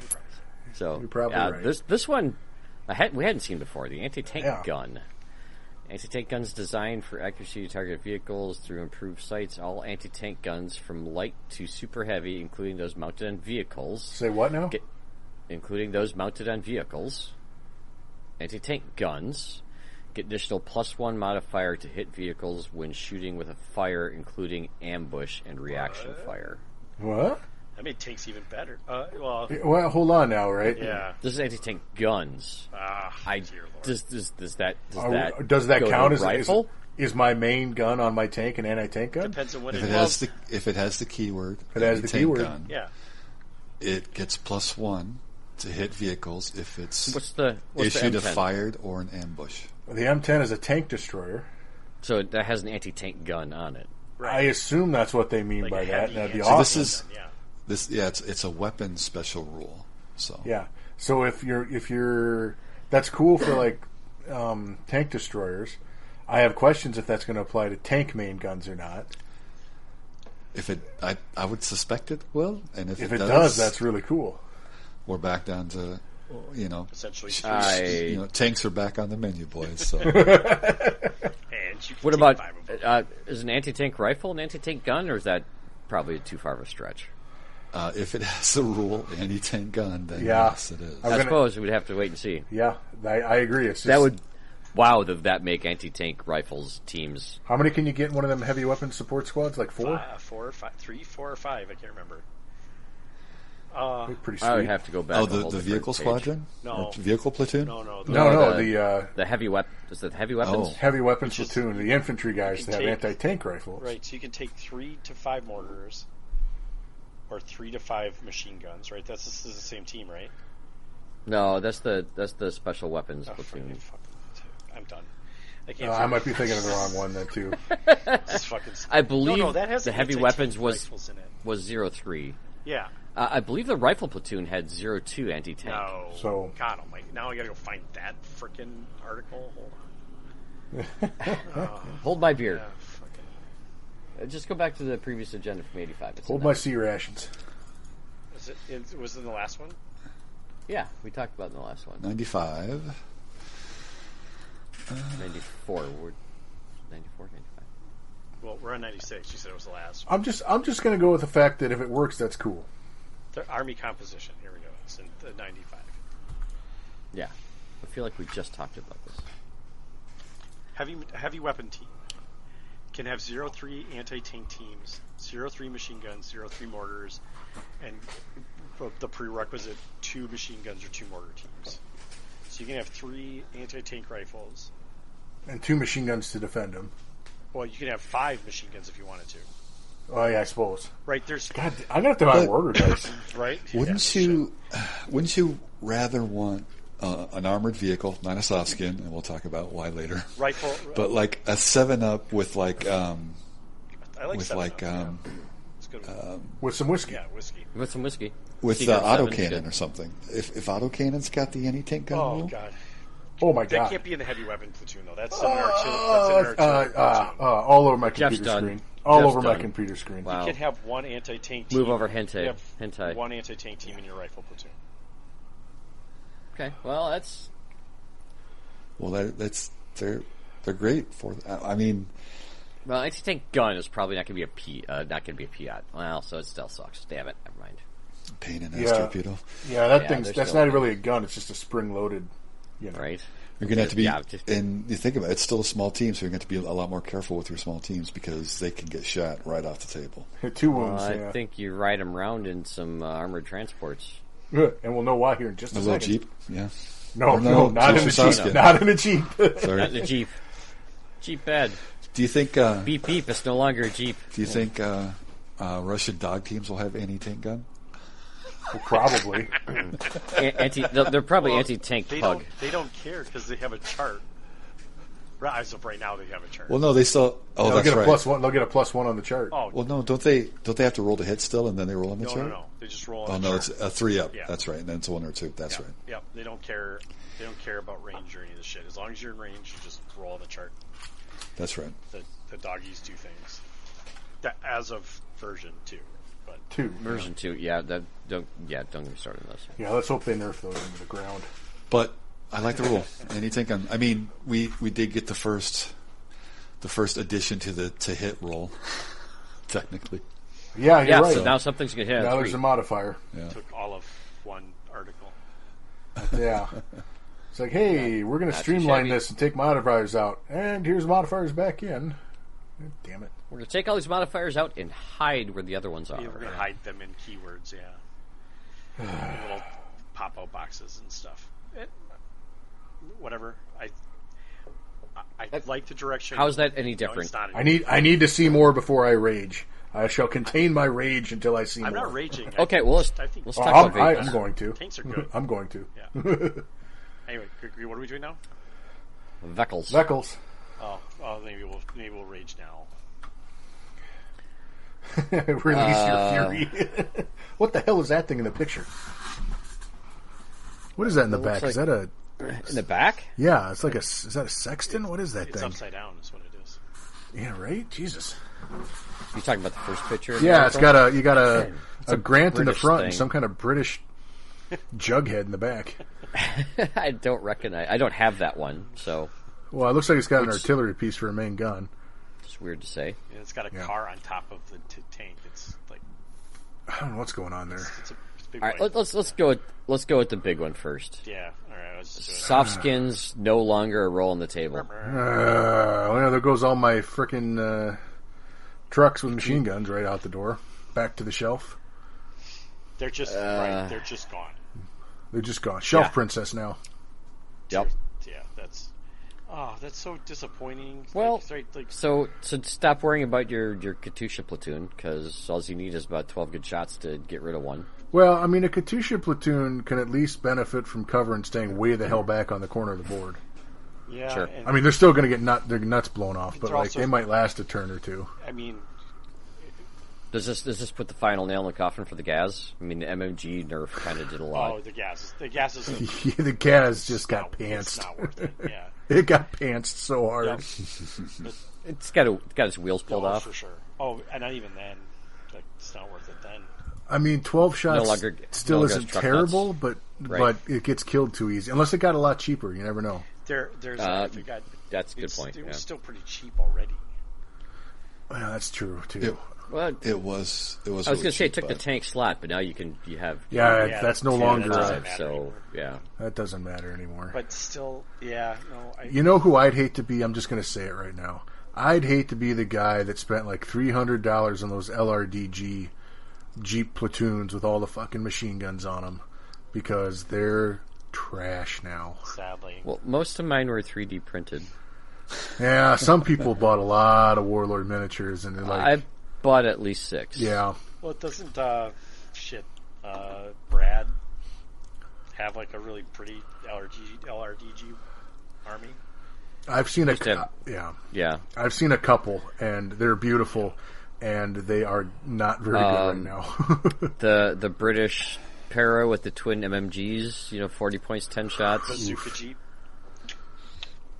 so You're probably right. this one we hadn't seen before, the anti-tank Yeah. gun. Anti-tank guns designed for accuracy to target vehicles through improved sights. All anti-tank guns from light to super heavy, including those mounted on vehicles. Say what now? Including those mounted on vehicles. Anti-tank guns get additional +1 modifier to hit vehicles when shooting with a fire, including ambush and reaction fire. What? That made tanks even better. Well, Well, hold on now, right? yeah. This is anti-tank guns. Dear Lord. Does that Does that go count to as a rifle? Is my main gun on my tank an anti-tank gun? Depends on what If it it is. has the keyword, It has the tank keyword. gun, Yeah. it gets +1 to hit vehicles if it's What's the issued a M10? fired or an ambush. The M10 is a tank destroyer. So that has an anti-tank gun on it. Right. I assume that's what they mean Like by a that. heavy That'd be anti-tank awesome. This is- yeah. It's a weapon special rule. So Yeah. So if you're that's cool for like tank destroyers. I have questions if that's going to apply to tank main guns or not. if I would suspect it will, and if If it does, that's really cool. we're back down to Essentially. tanks are back on the menu, boys. So And you can What take about 5 of them. is an anti-tank rifle an anti-tank gun, or is that probably too far of a stretch? if it has a rule anti-tank gun, then Yeah. yes, it is. I'm I gonna- suppose we'd have to wait and see. Yeah, I agree. It's just, That would, wow, does that make anti-tank rifles teams? How many can you get in one of them heavy weapon support squads? Like 4? 4 or 5, 3, 4 or 5. I can't remember. Pretty sweet. I would have to go back. Oh, a whole the different vehicle page. squadron? No. Or vehicle platoon? No. No, the the heavy weapon. Is that heavy weapons? Oh. heavy weapon Which is- platoon, the infantry guys you that can have take- anti-tank rifles. Right, so you can take 3 to 5 mortars, or 3 to 5 machine guns. Right? This is the same team, right? No, that's the special weapons platoon. I'm done. I might be thinking of the wrong one then too. I believe that has the heavy weapons was 03. Yeah. I believe the rifle platoon had 02 anti-tank. No. So God almighty. Now I gotta go find that frickin' article. Hold on. Hold my beer. Yeah, Just go back to the previous agenda from 85. hold my sea rations. Was it in the last one? Yeah, we talked about it in the last one. 95. 94. 94, 95. Well, we're on 96. You said it was the last. I'm just going to go with the fact that if it works, that's cool. The Army composition. Here we go. It's in the 95. Yeah, I feel like we just talked about this. Heavy weapon team can have 03 anti-tank teams, 03 machine guns, 03 mortars, and the prerequisite 2 machine guns or 2 mortar teams. So you can have 3 anti-tank rifles. And 2 machine guns to defend them. Well, you can have 5 machine guns if you wanted to. Oh, yeah, I suppose. Right, there's... God, I'm going to have to buy mortar dice. Right? Wouldn't you rather want an armored vehicle, not a soft skin, and we'll talk about why later. Rifle... But like a 7-Up with like... I like with 7-Up, like... It's good. With some whiskey. Yeah, whiskey. With some whiskey. With Secret autocannon Seven's or something. If autocannon's got the anti-tank gun Oh, rule, God. Oh, my That God. can't be in the heavy weapon platoon, though. That's in our platoon. All over my Jeff's computer done. screen. All Jeff's over my done. computer screen. Wow. You can have 1 anti-tank team. Move over You hentai. have Hentai. 1 anti-tank team in your rifle platoon. Okay, well, that's... well, they're great for. I mean, Well, anti-tank gun is probably not going to be not going to be a Piat. Well, so it still sucks. Damn it. Never mind. pain in the ass torpedo. Yeah, that thing's there's that's still- not really a gun. It's just a spring-loaded, Right? You're going to have to be, Yeah, just- and you think about it, it's still a small team, so you're going to have to be a lot more careful with your small teams because they can get shot right off the table. Hit 2 Well, wounds. I think you ride them around in some armored transports. And we'll know why here in just A a little second. Jeep, yeah. No, Or no, not in a just a Jeep. Saskia. Not in a Jeep. Sorry. Not in a Jeep. Jeep bed. Do you think? Beep beep. It's no longer a Jeep. Do you think Russian dog teams will have anti-tank gun? Well, probably. They're probably anti-tank They pug. don't care because they have a chart. As of right now, they have a chart. Well, no, they still. Oh, They'll that's get a right. +1. They'll get a +1 on the chart. Oh, Well, no, don't they have to roll to hit still, and then they roll on the no, chart? no. They just roll on Oh the no, chart. it's a 3-up. Yeah. That's right, and then it's a 1 or 2. That's right. Yep. They don't care. They don't care about range or any of this shit. As long as you're in range, you just roll on the chart. That's right. The doggies do things. That as of version 2, but 2. Version 2. Yeah. Don't get me started on this. Yeah, let's hope they nerf those into the ground. But I like the rule. Anti-tank gun. I mean, we did get the first addition to hit roll, technically. Yeah, you're Yeah. right. So now something's going to hit. Now a there's 3. a modifier. Yeah. took all of one article. Yeah. It's like, hey, we're going to Not too streamline shabby. this and take modifiers out. And here's modifiers back in. Damn it. We're going to take all these modifiers out and hide where the other ones are. Yeah, we're gonna hide them in keywords. Yeah, in little pop-out boxes and stuff. Whatever. I like the direction. How is that any No, different? it's not any I need to see more before I rage. I shall contain my rage until I see I'm more. not raging. Okay, well, let's I think talk Oh, about I'm Vegas. going to. tanks are good. I'm going to. Yeah. Anyway, what are we doing now? Veckles. Veckles. Oh, maybe we'll rage now. Release your fury. What the hell is that thing in the picture? What is that in the It back? looks Is that a... In the back? Yeah, it's like a... Is that a sexton? What is that It's thing? upside down, is what it is. Yeah, right? Jesus. You talking about the first picture? Yeah, it's got a a Grant in the British front thing. and some kind of British jughead in the back. I don't recognize. I don't have that one, so Well, it looks like it's got an artillery piece for a main gun. it's weird to say. And it's got a car on top of the tank. It's like I don't know what's going on there. it's a big All right, white- let's go with the big one first. Yeah. All right. I was just doing Soft skins no longer a roll on the table. Well, there goes all my frickin' trucks with machine guns right out the door. Back to the shelf. They're just right. They're just gone. They're just gone. Shelf Yeah. princess now. Yep. Yeah. That's. Oh, that's so disappointing. Well, like, so stop worrying about your Katusha platoon, because all you need is about 12 good shots to get rid of one. Well, I mean, a Katusha platoon can at least benefit from cover and staying way the hell back on the corner of the board. yeah. Sure. And, I mean, they're still going to get their nuts blown off, but They're like also- they might last a turn or two. I mean, Does this put the final nail in the coffin for the Gaz? I mean, the MMG nerf kind of did a lot. oh, the gas is Yeah, the Gaz just got It's pantsed. not worth it. Yeah. It got pantsed so hard. Yep. But, It's got its wheels pulled off. for sure. Oh, and not even then. Like, it's not worth it then. I mean, 12 shots longer- still no isn't longer truck terrible, nuts. but Right. it gets killed too easy. Unless it got a lot cheaper, you never know. There's if it got, That's a good point. It Yeah. was still pretty cheap already. Well, that's true too. Well, It was. I was going to say it took the tank slot, but now you have Yeah, that's no yeah, longer. that doesn't matter so anymore. yeah. That doesn't matter anymore. But still, yeah, no. You know who I'd hate to be? I'm just going to say it right now. I'd hate to be the guy that spent like $300 on those LRDG Jeep platoons with all the fucking machine guns on them, because they're trash now. Sadly. Well, most of mine were 3D printed. Yeah, some people bought a lot of Warlord miniatures, and they're like, I bought at least 6. yeah. Well, it doesn't, Brad have like a really pretty LRDG army? I've seen a Just have- Yeah. I've seen a couple, and they're beautiful, and they are not very good right now. The British para with the twin MMGs, 40 points, 10 shots. Bazooka Jeep.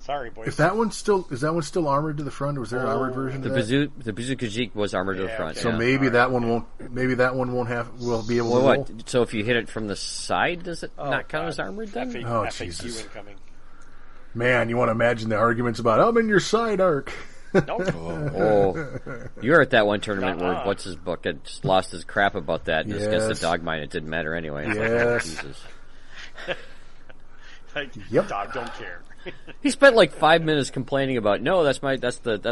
Sorry, boys. Is that one still armored to the front, or was there an armored version The of that? the Bazooka Jeep was armored to the Yeah, front. okay. So yeah. maybe that one won't. Maybe that one will be able Well, to roll. what? So if you hit it from the side, does it not count God. as armored then? Oh, FAQ Jesus. incoming. Man, you want to imagine the arguments about I'm in your side arc. Nope. Oh, you were at that one tournament where Uh-uh. what's his book had just lost his crap about that, and it's against Yes. the dog mine. It didn't matter anyway. It's Yes. Jesus. Like, Yep. Dog don't care. He spent like 5 minutes complaining about that's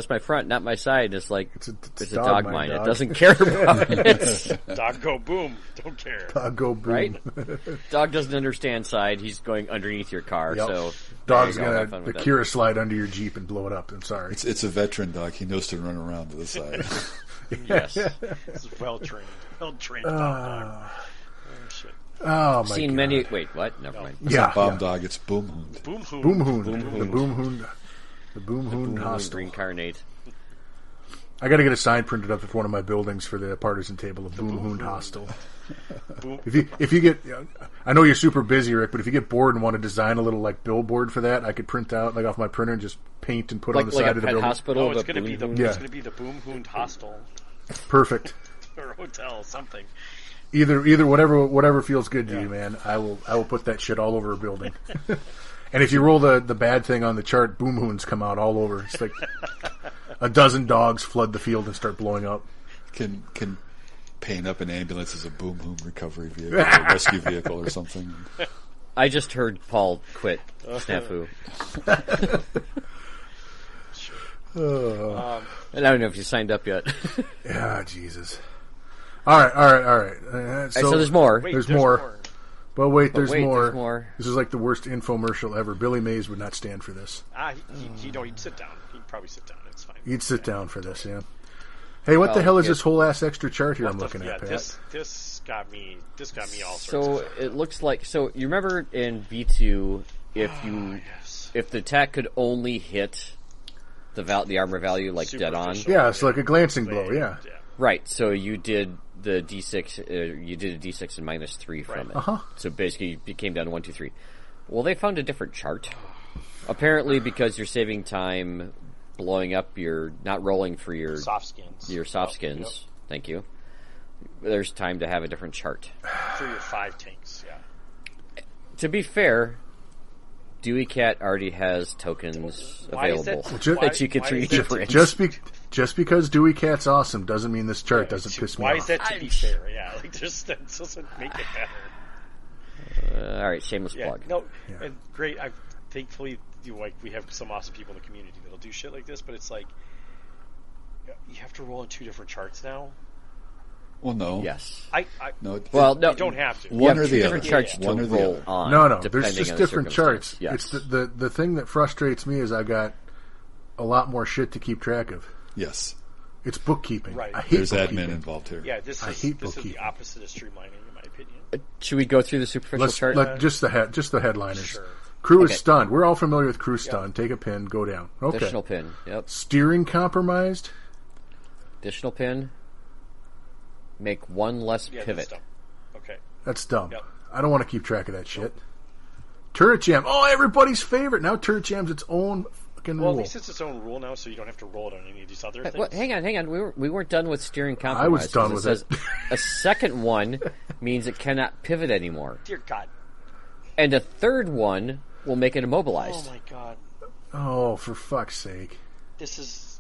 my front, not my side. It's like It's it's a a dog dog mine, mine. dog. It doesn't care about it. Dog go boom. Don't care. Go boom. Right? Dog doesn't understand side. He's going underneath your car. Yep. So Dog's there you go. Have gonna fun with that. Akira slide under your Jeep and blow it up. I'm sorry. It's a veteran dog. He knows to run around to the side. Yes. This is well trained dog. Oh shit. Oh my Seen god. many. Wait, what? Never mind. It's Yeah, not Bomb yeah. Dog. It's Boom Hound. Boom hoon. Boom Hoon. Boom The Hoon. Boom Hoon. The Boom Hoon hostile. Reincarnate. I got to get a sign printed up at one of my buildings for the partisan table of Boom Hoon hostile. Boom. If you get, I know you're super busy, Rick, but if you get bored and want to design a little like billboard for that, I could print out like off my printer and just paint and put on the Like side a of the pet building. hospital. Oh, it's but gonna be the Boom Yeah. it's gonna be the Boom Hoon Hostel Perfect. or hotel something. Either whatever feels good to you, man. I will put that shit all over a building. And if you roll the bad thing on the chart, Boom Hoons come out all over. It's like a dozen dogs flood the field and start blowing up. Can paint up an ambulance as a Boom Hoon recovery vehicle, or rescue vehicle, or something. I just heard Paul quit SNAFU. And I don't know if you signed up yet. Ah, Jesus. All right. So there's more. Wait, There's more. But wait, there's wait, more. there's more. This is like the worst infomercial ever. Billy Mays would not stand for this. He'd sit down. He'd probably sit down. It's fine. He'd sit down for this, yeah. Hey, what the Well, hell is it- this whole ass extra chart here What I'm the- looking yeah, at, Pat? this got me all sorts So of it looks like you remember in B2 yes. if the attack could only hit the armor value like dead on. Superficial. Yeah, it's like a glancing blow, yeah. Right, so you did the D6 you did a D6 and -3 from it. Uh-huh. So basically it came down to 1, 2, 3. Well, they found a different chart. Apparently because you're saving time blowing up not rolling for your Soft skins. your soft skins. Yep. Thank you. There's time to have a different chart. For your 5 tanks, yeah. To be fair, Dewey Cat already has tokens Why is available that- that you can why is 3D that- different. Just because Dewey Cat's awesome doesn't mean this chart doesn't piss me Why off. is that to be fair? Yeah, like that doesn't make it better. All right, shameless Yeah, plug. no, and great. Thankfully, we have some awesome people in the community that'll do shit like this. But it's like you have to roll on 2 different charts now. Well, no. Yes. No. Well, no. You don't have to. One or the different other. charts to One or the roll other. on. No. There's depending just on the different charts. circumstance. Yes. It's the thing that frustrates me is I got a lot more shit to keep track of. Yes. It's bookkeeping. Right. I hate There's bookkeeping. admin involved here. Yeah, this is hate the bookkeeping. opposite of streamlining, in my opinion. Should we go through the superficial chart? Just the headliners. Sure. Crew is Okay. stunned. We're all familiar with crew stunned. Take a pin, go down. Okay. Additional pin. Yep. Steering compromised. Additional pin. Make one less Yeah, pivot. that's dumb. Okay. That's dumb. Yep. I don't want to keep track of that shit. Turret jam. Oh, everybody's favorite. Now turret jam's its own fucking Well, rule. at least it's its own rule now, so you don't have to roll it on any of these other things. Well, hang on. We weren't done with steering compromise. I was done 'cause with it. says a second one means it cannot pivot anymore, Dear God. and a third one will make it immobilized. Oh my God. Oh, for fuck's sake. This.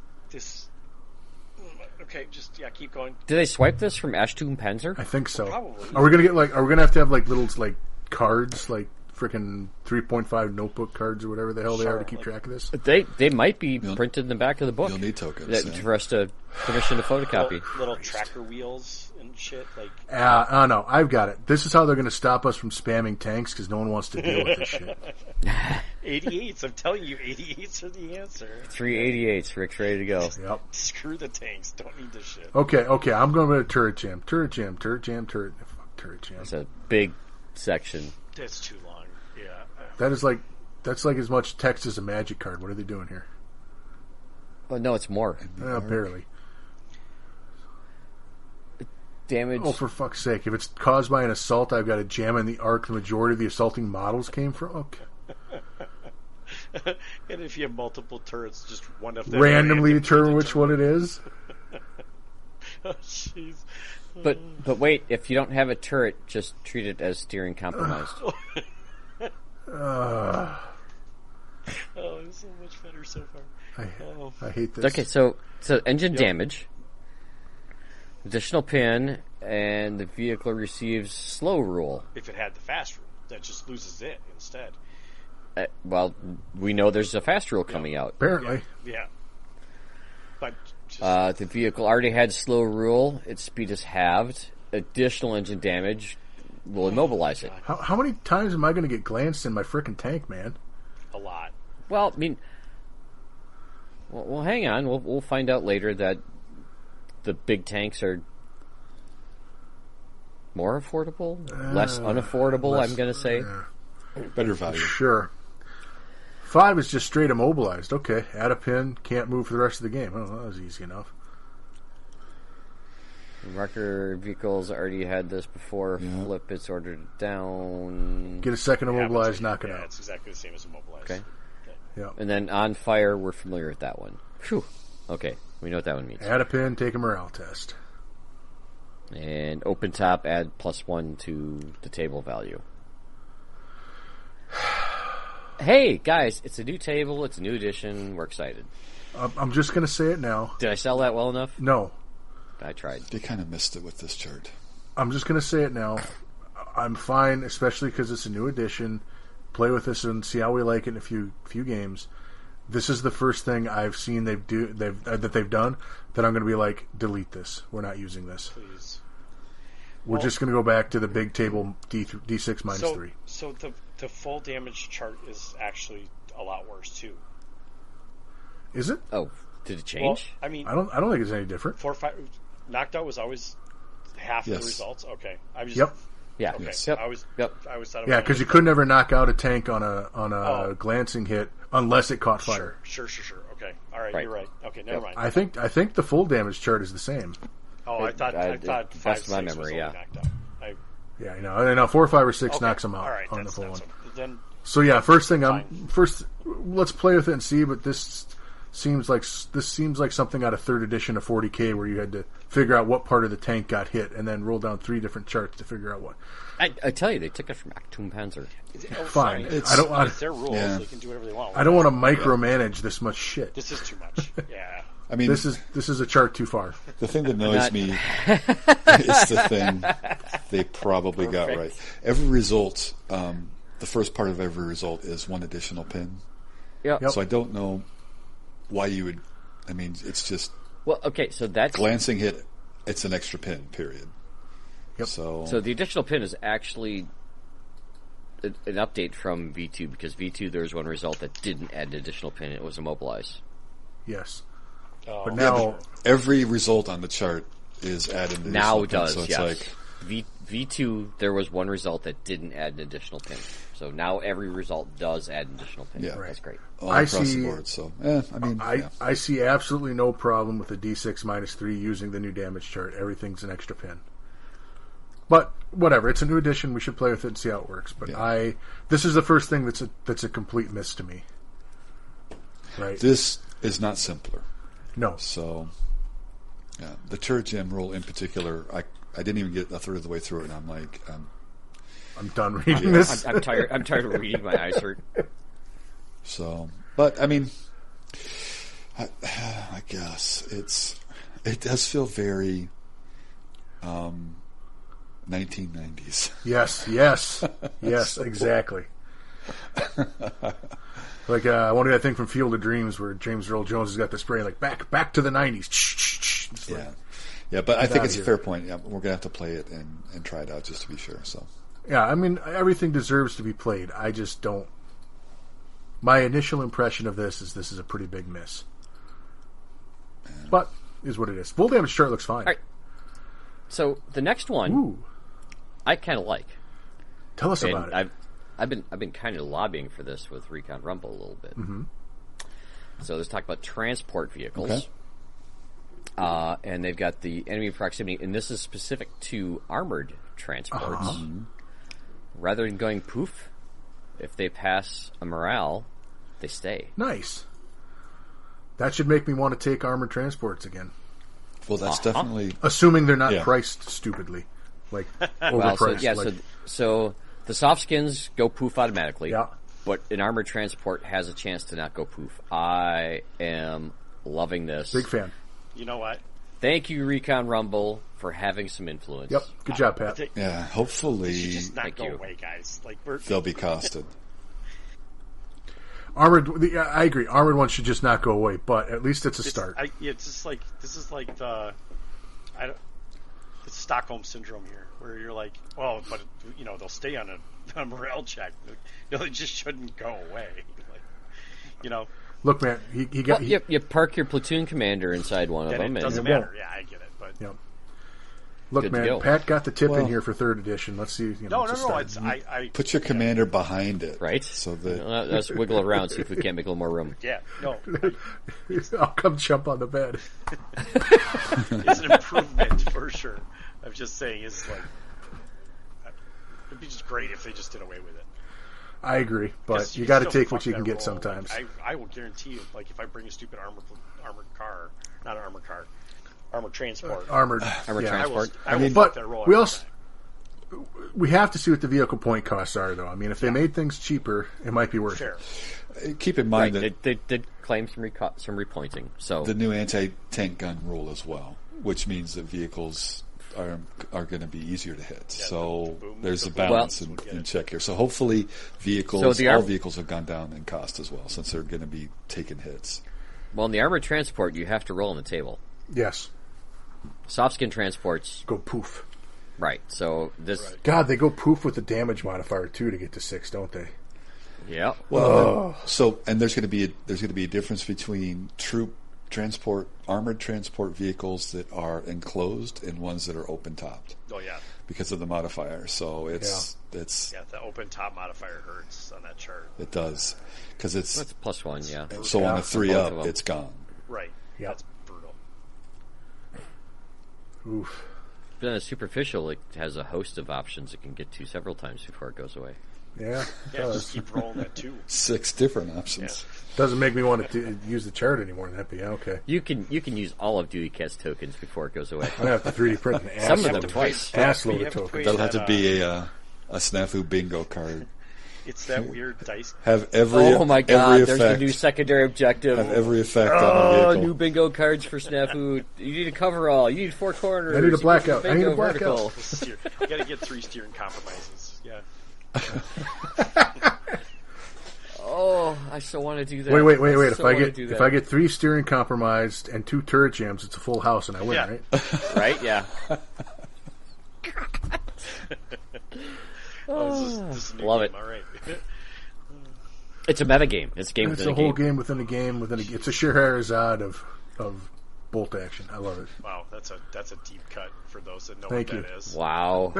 Okay, keep going. Did they swipe this from Ashtoon Panzer? I think so. Probably. Are we gonna have to have like little like cards, like freaking 3.5 notebook cards or whatever the hell they are to keep track of this? They might be printed in the back of the book. You'll need tokens. For us to permission to photocopy. Little tracker wheels and shit. Like, No, I've got it. This is how they're going to stop us from spamming tanks because no one wants to deal with this shit. 88s. I'm telling you, 88s are the answer. 388s. Rick's ready to go. Yep. Screw the tanks. Don't need this shit. Okay. I'm going to turret jam. Fuck turret jam. It's a big section. That's too long. Yeah. That's like as much text as a magic card. What are they doing here? Well, no, it's more. Barely. Damage. Oh, for fuck's sake. If it's caused by an assault, I've got to jam in the arc the majority of the assaulting models came from? Okay. And if you have multiple turrets, just one of them Randomly determine which one it is? Oh, jeez. But wait, if you don't have a turret, just treat it as steering compromised. Oh, it's so much better so far. I hate this. Okay, so engine damage, additional pin, and the vehicle receives slow rule. If it had the fast rule, that just loses it instead. Well, we know there's a fast rule coming out. Apparently. Yeah. But just, The vehicle already had slow rule. Its speed is halved. Additional engine damage will immobilize it. How many times am I going to get glanced in my frickin' tank, man? a lot. Well, I mean, well, hang on. We'll find out later that the big tanks are more affordable, less unaffordable. I'm going to say. Better value. Sure. 5 is just straight immobilized. Okay, add a pin, can't move for the rest of the game. Oh, that was easy enough. Wrecker vehicles already had this before. Yeah. Flip, it's ordered down. Get a second immobilized, knock it Yeah, out. it's exactly the same as immobilized. Okay. Yeah. And then on fire, we're familiar with that one. Phew. Okay, we know what that one means. Add a pin, take a morale test. And open top, add +1 to the table value. Hey, guys, it's a new table, it's a new edition, we're excited. I'm just going to say it now. Did I sell that well enough? No. I tried. They kind of missed it with this chart. I'm just going to say it now. I'm fine, especially because it's a new edition. Play with this and see how we like it in a few games. This is the first thing I've seen they've done that I'm going to be like, delete this. We're not using this. Please. We're just going to go back to the big table D6 minus 3. So the full damage chart is actually a lot worse too. Is it? Oh, did it change? Well, I mean, I don't think it's any different. 4 or 5 knocked out was always half Yes. the results. Okay, I was Yep. Yeah. Okay, Yes. Yep. I was Yep. thought it Yeah, was because you couldn't ever knock out a tank on a glancing hit unless it caught fire. Sure. Okay, all right, Right. You're right. Okay, never mind. I think the full damage chart is the same. I thought best 5, of my 6 was memory, only yeah. knocked out. Yeah, I know 4, 5, or 6 Okay, knocks them out all right, on the that's full one. Then So yeah, first thing Fine. let's play with it and see. But this seems like something out of 3rd edition of 40K where you had to figure out what part of the tank got hit and then roll down 3 different charts to figure out what. I tell you, they took it from Achtung Panzer. Fine. It's, I don't want. It's their rules. Yeah. They can do whatever they want. I don't want to micromanage this much shit. This is too much. Yeah. I mean, This is a chart too far. the thing that annoys me is the thing they probably got Perfect. right. Every result, the first part of every result is 1 additional pin. Yep. Yep. So I don't know why you would. I mean, it's just Well, okay, so that's glancing hit it's an extra pin, period. Yep. So the additional pin is actually an update from V2, because V2 there was one result that didn't add an additional pin. It was immobilize. Yes. Oh. But now every result on the chart is added an additional Now pin, does, so it's yes. like V2, there was one result that didn't add an additional pin. So now every result does add an additional pin. Yeah. That's great. all I across see- the board. So, I see absolutely no problem with the D6 -3 using the new damage chart. Everything's an extra pin. But whatever, it's a new edition. We should play with it and see how it works. But Yeah. this is the first thing that's a complete miss to me. Right? this is not simpler. No. So, yeah, the turret gem rule in particular, I didn't even get a third of the way through it, and I'm like, I'm done reading this. I'm tired. I'm tired of reading. My eyes hurt. so. But I mean, I guess it does feel very 1990s. Yes, exactly. Like one of the thing from Field of Dreams where James Earl Jones has got the spray like back to the 90s. It's like, Yeah, but I think outta it's a here. fair point. Yeah, we're gonna have to play it and try it out just to be sure. So yeah, I mean everything deserves to be played. I just don't. My initial impression of this is a pretty big miss. But is what it is. Full damage chart looks fine. All right. So the next one, Ooh, I kind of like. tell us And about it. I've been kind of lobbying for this with Recon Rumble a little bit. Mm-hmm. So let's talk about transport vehicles. Okay. And they've got the enemy proximity, and this is specific to armored transports. Rather than going poof, if they pass a morale, they stay. Nice. That should make me want to take armored transports again. well, that's definitely Assuming they're not Yeah. priced stupidly. Like, Well, overpriced. so the soft skins go poof automatically. Yeah. But an armored transport has a chance to not go poof. I am loving this. Big fan. You know what? Thank you, Recon Rumble, for having some influence. Yep. Good job, Pat. They yeah. Hopefully should just not Thank go you. away, guys. Like they'll be costed. Armored. I agree. Armored ones should just not go away, but at least it's a start. It's just like this is like it's Stockholm syndrome here, where you're like, well, but they'll stay on a morale check. They just shouldn't go away. Like, Look, man, he got. You park your platoon commander inside one of then them. it doesn't it matter. won't. Yeah, I get it, but Yep. Look, Good to man, go. Pat got the tip in Well- here for 3rd edition. Let's see. no. it's a start. It's I Put your commander behind it, Right? So that Let's wiggle around, see if we can't make a little more room. yeah, no. I'll come jump on the bed. It's an improvement for sure. I'm just saying, it's like it'd be just great if they just did away with it. I agree, but Yes, you can got to still take what fuck you can that get role. sometimes. Like, I will guarantee you, like if I bring a stupid armored car, not an armored car, armored transport, Armored Armored yeah. transport. I will fuck But that role. we every also time. we have to see what the vehicle point costs are, though. I mean, if they made things cheaper, it might be worth Fair. it. keep in Right, mind that they did claim some repointing. So the new anti-tank gun rule as well, which means that vehicles are going to be easier to hit. Yeah, so the boom, there's the a boom balance will get in it. check here. So hopefully vehicles, So the all arm- vehicles have gone down in cost as well, since they're going to be taking hits. well, in the armored transport, you have to roll on the table. Yes, Soft skin transports, go poof. right? So this, Right. God, they go poof with the damage modifier too to get to 6, don't they? yeah. Well, and there's going to be a difference between troop transport, armored transport vehicles that are enclosed and ones that are open topped Oh yeah, because of the modifier. So it's yeah. The open top modifier hurts on that chart. it does because it's That's +1, yeah. so on a 3 both up of them. it's gone. Right. Yep. That's brutal. Oof. But then a superficial, it has a host of options it can get to several times before it goes away. Yeah, Yeah, just keep rolling that too. 6 different options. doesn't make me want to use the chart anymore. That'd be okay. You can use all of Duty Cast tokens before it goes away. I'm gonna have to 3D print an ass. Some of You them have to twice. pay- Ass load you of have to tokens. pay That'll have to that, be a SNAFU bingo card. It's that weird dice. Have every Oh my god, every there's the effect, new secondary objective. have every effect on Oh, the vehicle. new bingo cards for SNAFU. You need a coverall. You need 4 corners. I need a You blackout. I need a bingo blackout. vertical. You got to get 3 steering compromises. Yeah. Oh, Oh, I still want to do that. Wait. If I get 3 steering compromised and 2 turret jams, it's a full house and I win, right? Right? Yeah. This is a new Love game. it. All right. It's a meta game. It's a game It's within a a whole game. game within a game It's a Scheherazade of bolt action. I love it. Wow, that's a deep cut for those that know Thank what you. that is. Wow.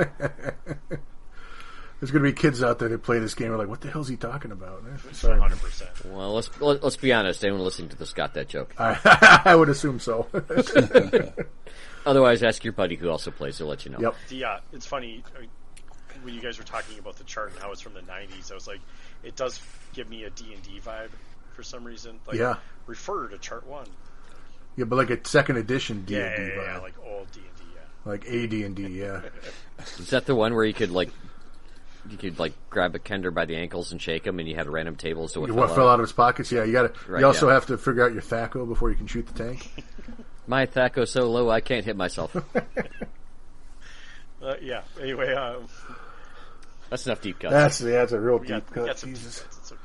There's going to be kids out there that play this game and are like, what the hell's he talking about? Sorry. 100%. Well, let's be honest. Anyone listening to this got that joke. I would assume so. Otherwise, ask your buddy who also plays. He'll let you know. Yep. It's funny when you guys were talking about the chart and how it's from the 90s. I was like, it does give me a D&D vibe for some reason. Like, Yeah. refer to chart 1. Yeah, but like a second edition D&D Yeah, vibe. like old D&D. Yeah. Like AD&D, yeah. Is that the one where you could grab a Kender by the ankles and shake him, and you had random tables to What fell out of his pockets? Yeah, you got to. Right, you also yeah. have to figure out your THACO before you can shoot the tank. My THACO's so low I can't hit myself. Yeah. Anyway, That's enough deep cuts. That's a real we deep got cut. some Jesus. deep cuts. It's okay.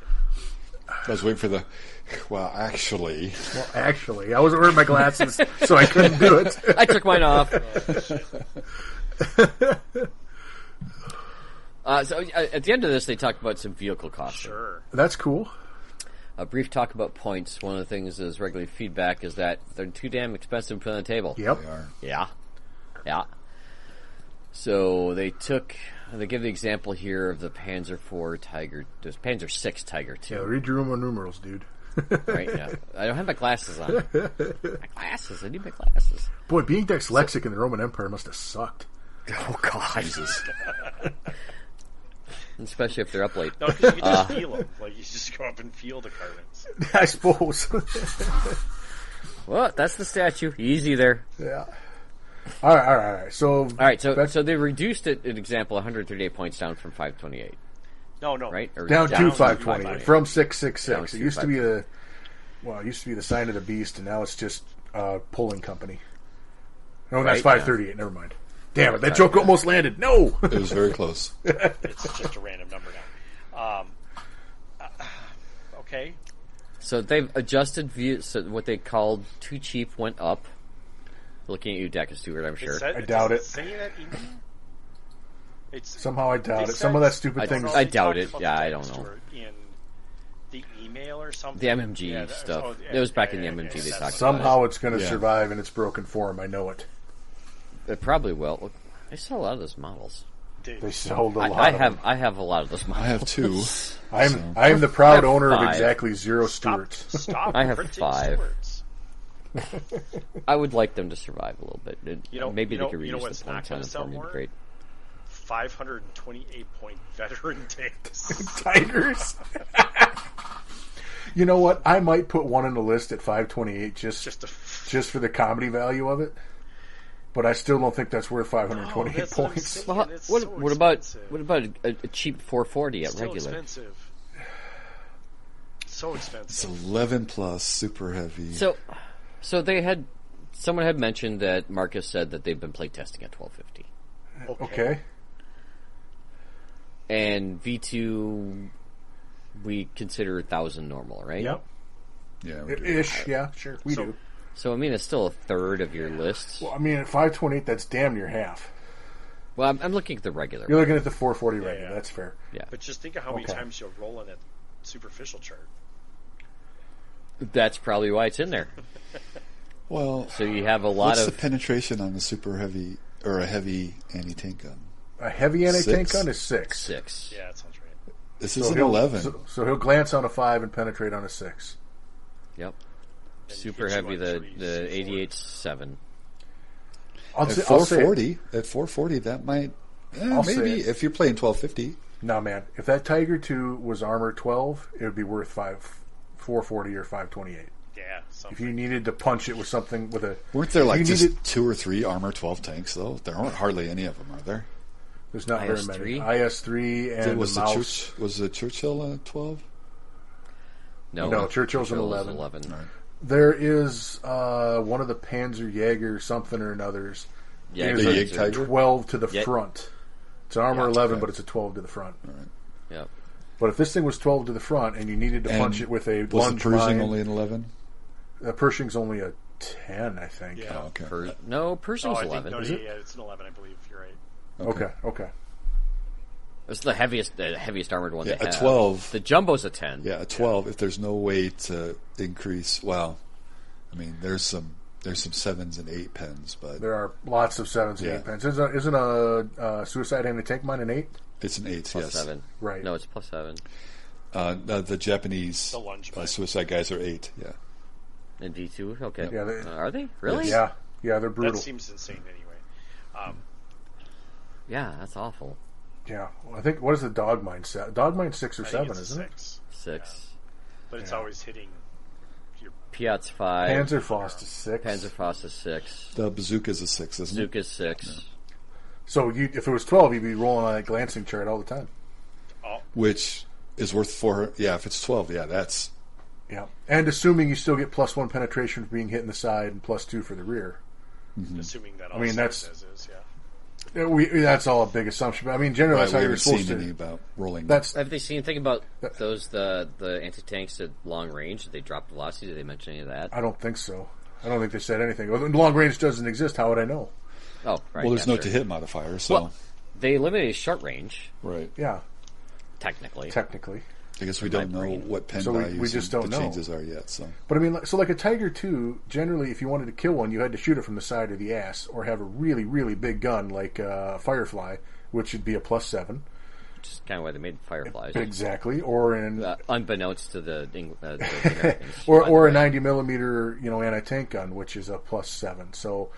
I was waiting for the. Well, actually, Well, actually, I wasn't wearing my glasses, so I couldn't do it. I took mine off. So at the end of this, they talk about some vehicle costs. Sure. That's cool. A brief talk about points. One of the things is regular feedback is that they're too damn expensive to put on the table. Yep. they are. Yeah. So they give the example here of the Panzer IV Tiger, the Panzer VI Tiger II. Yeah, read your Roman numerals, dude. Right? Yeah. I don't have my glasses on. I need my glasses. Boy, being dyslexic in the Roman Empire must have sucked. Oh God, Jesus. Especially if they're up late. No, because you can just feel them. Like, you just go up and feel the carvings. I suppose. Well, that's the statue. Easy there. Yeah. All right. So they reduced it, an example, 138 points down from 528. No. Right? Or down to 520 520. from 666. Down It used to be 520. it used to be the sign of the beast, and now it's just pulling company. No, that's Right, 538. Never mind. Damn it! That joke almost landed. No. It was very close. It's just a random number now. Okay. So they've adjusted views. So what they called too cheap went up. Looking at you, Deca Stewart, I'm sure. I doubt it. Say that email? Somehow I doubt they it. Some of that said- stupid thing. I doubt it. Yeah, I don't know. Stuart, in the email or something. The MMG stuff. It was back in the MMG they talked about. Somehow it's going to Yeah. survive in its broken form. I know it. It probably will. I sell a lot of those models. They sold a lot. I of have them. I have a lot of those I models. have 2. I am the proud I have owner of 5. exactly 0 Stop. Stewarts. Stop. I have printing 5. Stewarts. I would like them to survive a little bit. Maybe they could you know reduce what's the not points going on to it sell for me. more? Great. 528-point veteran tanks. Tigers. You know what? I might put one in the list at 528 just for the comedy value of it. But I still don't think that's worth 528 that's what I'm points. saying. Well, It's what so about expensive. a cheap 440 at Still regular? expensive. So It's expensive. 11 plus, super heavy. So someone had mentioned that Marcus said that they've been playtesting at 1250, Okay. and V2 we consider 1,000 normal, right? Yep. yeah, we do. Ish. Yeah, sure. We do. So I mean, it's still a third of your list. Well, I mean, at 528, that's damn near half. Well, I'm looking at the regular. You're looking at the 440 regular. yeah. That's fair. Yeah, But just think of how many Okay. times you'll roll in that superficial chart. that's probably why it's in there. Well, So you have a lot what's of the penetration on the super heavy or a heavy anti-tank gun? A heavy anti-tank 6. gun is 6. 6. Yeah, that sounds right. This is an 11. So he'll glance on a 5 and penetrate on a 6. Yep. And Super hits you heavy. on The 3, 88's 7. I'll At say, 440, that might I'll say maybe it. if you're playing 1250. No, man. If that Tiger 2 was armor 12, it would be worth 440 or 528. Yeah, If something. you needed to punch it with something with a, Weren't there like you just needed- 2 or 3 armor 12 tanks though? There aren't hardly any of them, are there? there's not very IS-3? many. IS-3 and was the the Mouse. was the Churchill 12? No, Churchill's an 11. All right. There is one of the Panzer Jaeger something or another's. Yeah, is the a Jäger Tiger? 12 to the Yeah. front. It's armor Yeah, 11, okay. but it's a 12 to the front. Yep. But if this thing was 12 to the front and you needed to punch it with a was lunge the Pershing mine, only an 11? Pershing's only a 10, I think. Yeah. Oh, okay. No, Pershing's I think, 11. no, Is yeah, it? yeah, it's an 11, I believe. You're right. Okay. It's the heaviest armored one Yeah, they a have. 12. The Jumbo's a 10. Yeah, a 12. If there's no way to increase, well, I mean, there's some 7s and 8 pens, but There are lots of 7s and 8 pens. Isn't a suicide anti-tank mine an 8? it's an 8. Plus yes, 7. Right. No, it's plus 7. The Japanese The lunge mine. suicide guys are 8. Yeah, And D2? Okay. Yeah, Are they? Really? Yeah, they're brutal. That seems insane anyway. Yeah, that's awful. Yeah, well, I think, what is the dog mine set? Dog mine 6 or I 7, think it's isn't it? 6. 6. But it's always hitting your... Piat's 5. Panzerfaust is 6. Panzerfaust is 6. the bazooka's a 6, isn't it? Zuka's 6. So if it was 12, you'd be rolling on that glancing chart all the time. Which is worth 4. Yeah, if it's 12, yeah, that's Yeah, and assuming you still get +1 penetration for being hit in the side and +2 for the rear. Assuming that all mean, stands that's- as is, yeah. That's all a big assumption. But I mean, generally, right. that's how We you're haven't supposed seen any to. about rolling. That's Have they seen anything about those the anti-tanks at long range? Did they drop velocity? Did they mention any of that? I don't think so. I don't think they said anything. Well, long range doesn't exist. How would I know? Oh, right. well, there's yeah, no sure. to hit modifier, so Well, they eliminated short range, right. Yeah, technically. technically. I guess we don't know brain. what pen So we values just and don't the know. changes are yet. So But I mean, so like a Tiger 2, generally, if you wanted to kill one, you had to shoot it from the side or the ass, or have a really, really big gun like Firefly, which would be a +7. Which is kind of why they made Fireflies. Exactly, or in Unbeknownst to the Americans. or a 90mm anti-tank gun, which is a +7. So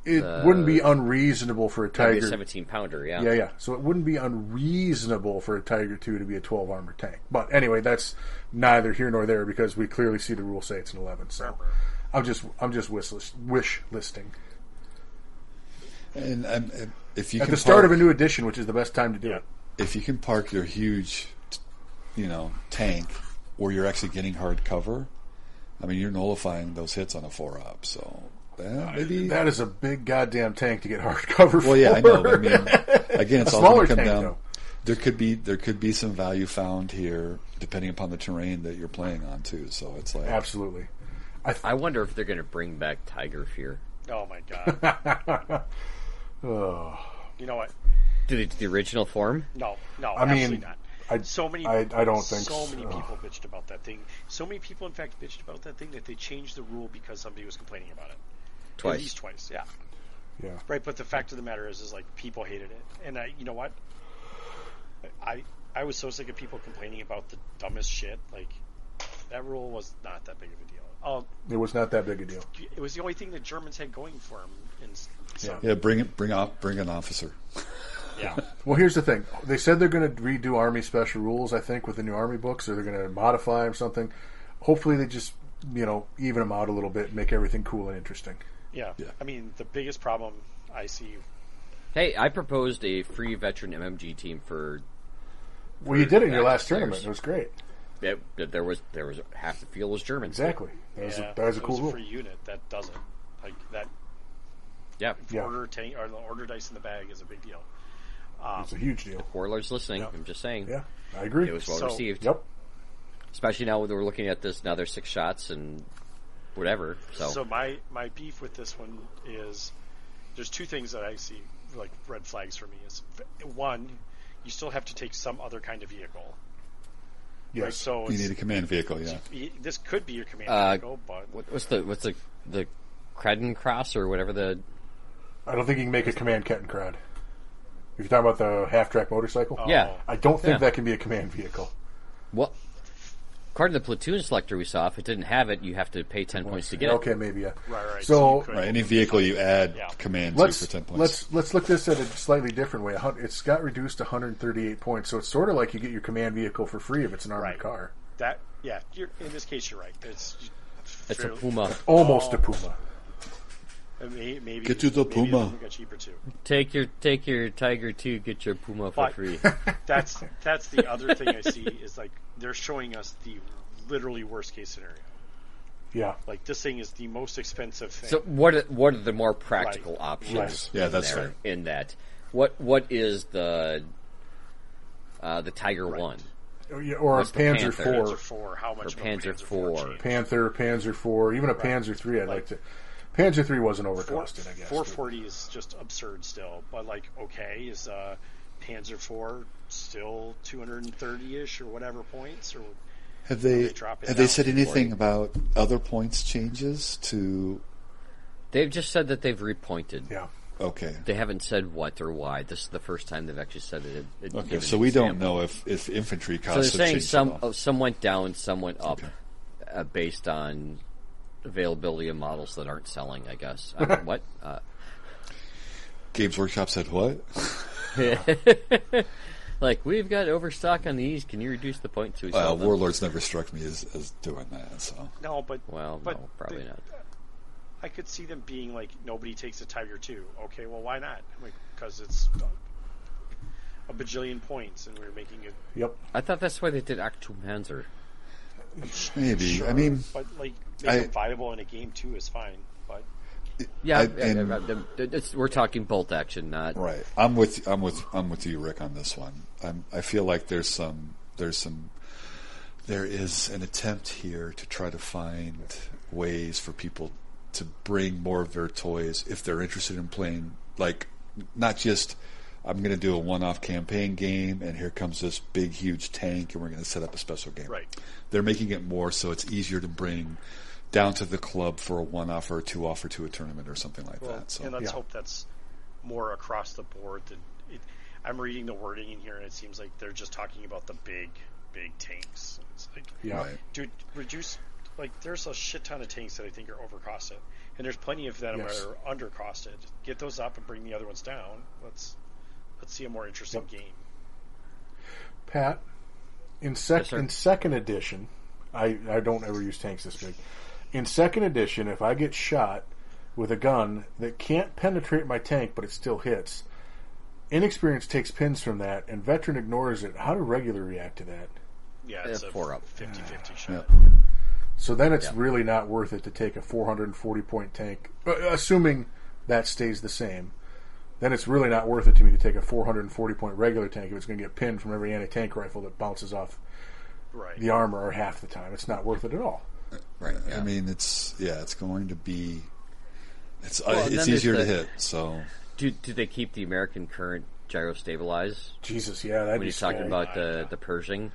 it wouldn't be unreasonable for a That'd be Tiger. a 17-pounder, yeah. Yeah. So it wouldn't be unreasonable for a Tiger 2 to be a 12 armor tank. But anyway, that's neither here nor there because we clearly see the rules say it's an 11. So I'm just wish listing. and if you At can the start of park- a new edition, which is the best time to do it. if you can park your huge, tank where you're actually getting hard cover, I mean, you're nullifying those hits on a 4-up. So maybe That is a big goddamn tank to get hard cover for. Well, yeah, I know. But I mean, again, it's A all going smaller to come tank, down. though. There could be some value found here, depending upon the terrain that you're playing on too. So it's like Absolutely. I wonder if they're going to bring back Tiger Fear. Oh, my God. Oh. You know what? Did the original form? No, I mean, absolutely not. I don't think so many people bitched about that thing. So many people, in fact, bitched about that thing that they changed the rule because somebody was complaining about it. Twice. At least twice, yeah. Yeah. Right, but the fact of the matter is like people hated it, and you know what? I was so sick of people complaining about the dumbest shit. Like that rule was not that big of a deal. It was not that big a deal. It was the only thing the Germans had going for them. And so, yeah, bring an officer. yeah. Well, here's the thing. They said they're going to redo Army special rules, I think, with the new Army books, or they're going to modify them or something. Hopefully they just, even them out a little bit and make everything cool and interesting. Yeah. I mean, the biggest problem I see... Hey, I proposed a free veteran MMG team for... Well, you did it in your active last players. tournament. It was great. There was half the field was German. Exactly. That was a cool it was rule. a free unit that doesn't. Like, that... Yeah. Order the order dice in the bag is a big deal. It's a huge deal. Warlord's listening. I'm just saying. Yeah, I agree. It was well received. Yep. Especially now that we're looking at this. Now there's 6 shots and whatever. So my beef with this one is there's 2 things that I see like red flags for me. Is one, you still have to take some other kind of vehicle. Yes. Right? So You need a command vehicle, yeah. this could be your command vehicle, but what's the Creden Cross or whatever the... I don't think you can make a command Kettenkrad. If you're talking about the half-track motorcycle, Yeah. I don't think Yeah. that can be a command vehicle. Well, according to the platoon selector we saw, if it didn't have it, you have to pay 10 points to get Okay, maybe yeah. right. So you could- Right, any vehicle you add command to for 10 points. let's look this at a slightly different way. It's got reduced to 138 points, so it's sort of like you get your command vehicle for free if it's an armored car. in this case you're right. It's a Puma. Almost a Puma. Maybe Get to the maybe Puma. it got cheaper too. Take your Tiger 2, get your Puma for But free. that's the other thing I see is like they're showing us the literally worst case scenario. Yeah. Like this thing is the most expensive thing. So what are the more practical Right. options? Right. Yeah, in that's there, fair. In that, what is the Tiger 1? or What's a the Panzer Panther? Panzer IV. 4, how much Or of a Panzer Panzer IV IV. change? Panther, Panzer IV, even a Panzer III. I'd like to. Panzer III wasn't overcosted, I guess. 440 is just absurd still, but like, okay, is Panzer IV still 230-ish or whatever points, or Have they drop it have they down said to anything 40? about other points changes to? They've just said that they've repointed. Yeah. Okay. They haven't said what or why. This is the first time they've actually said it. Okay, so we don't know if infantry So costs they're have saying changed at all. some went down, some went up, based on availability of models that aren't selling. I guess. What? Games Workshop said what? Like, we've got overstock on these. Can you reduce the points we sell them? Warlords never struck me as doing that. So No, but Well, but no, probably not. I could see them being like, nobody takes a Tiger 2. Okay, well, why not? Because it's a bajillion points, and we're making it. Yep. I thought that's why they did Act 2 Panzer. maybe. Sure, I mean, but like, make it viable in a game too is fine. But Yeah, and- we're talking bolt action, not right. I'm with you, Rick, on this one. I feel like there is an attempt here to try to find ways for people to bring more of their toys if they're interested in playing, like, not just I'm going to do a one-off campaign game and here comes this big huge tank and we're going to set up a special game. Right. They're making it more so it's easier to bring down to the club for a one-off or a two-off or to a tournament or something like that. So and let's hope that's more across the board than it. I'm reading the wording in here, and it seems like they're just talking about the big tanks. It's like, Right. dude, reduce. Like, there's a shit ton of tanks that I think are overcosted, and there's plenty of them Yes. that are undercosted. Get those up and bring the other ones down. Let's see a more interesting game. Pat, in sir. second edition, I don't ever use tanks this big. In second edition, if I get shot with a gun that can't penetrate my tank but it still hits, inexperience takes pins from that, and veteran ignores it. How do regular react to that? Yeah, it's a 4 up. 50-50 shot. So then it's really not worth it to take a 440-point tank, assuming that stays the same. Then it's really not worth it to me to take a 440-point regular tank if it's going to get pinned from every anti-tank rifle that bounces off Right. the armor or half the time. It's not worth it at all. Right. Yeah. I mean, it's going to be. It's Well, and it's then easier to there's hit. So Do they keep the American current gyro stabilize Jesus, yeah, that'd when be you're talking scary. about the Pershing?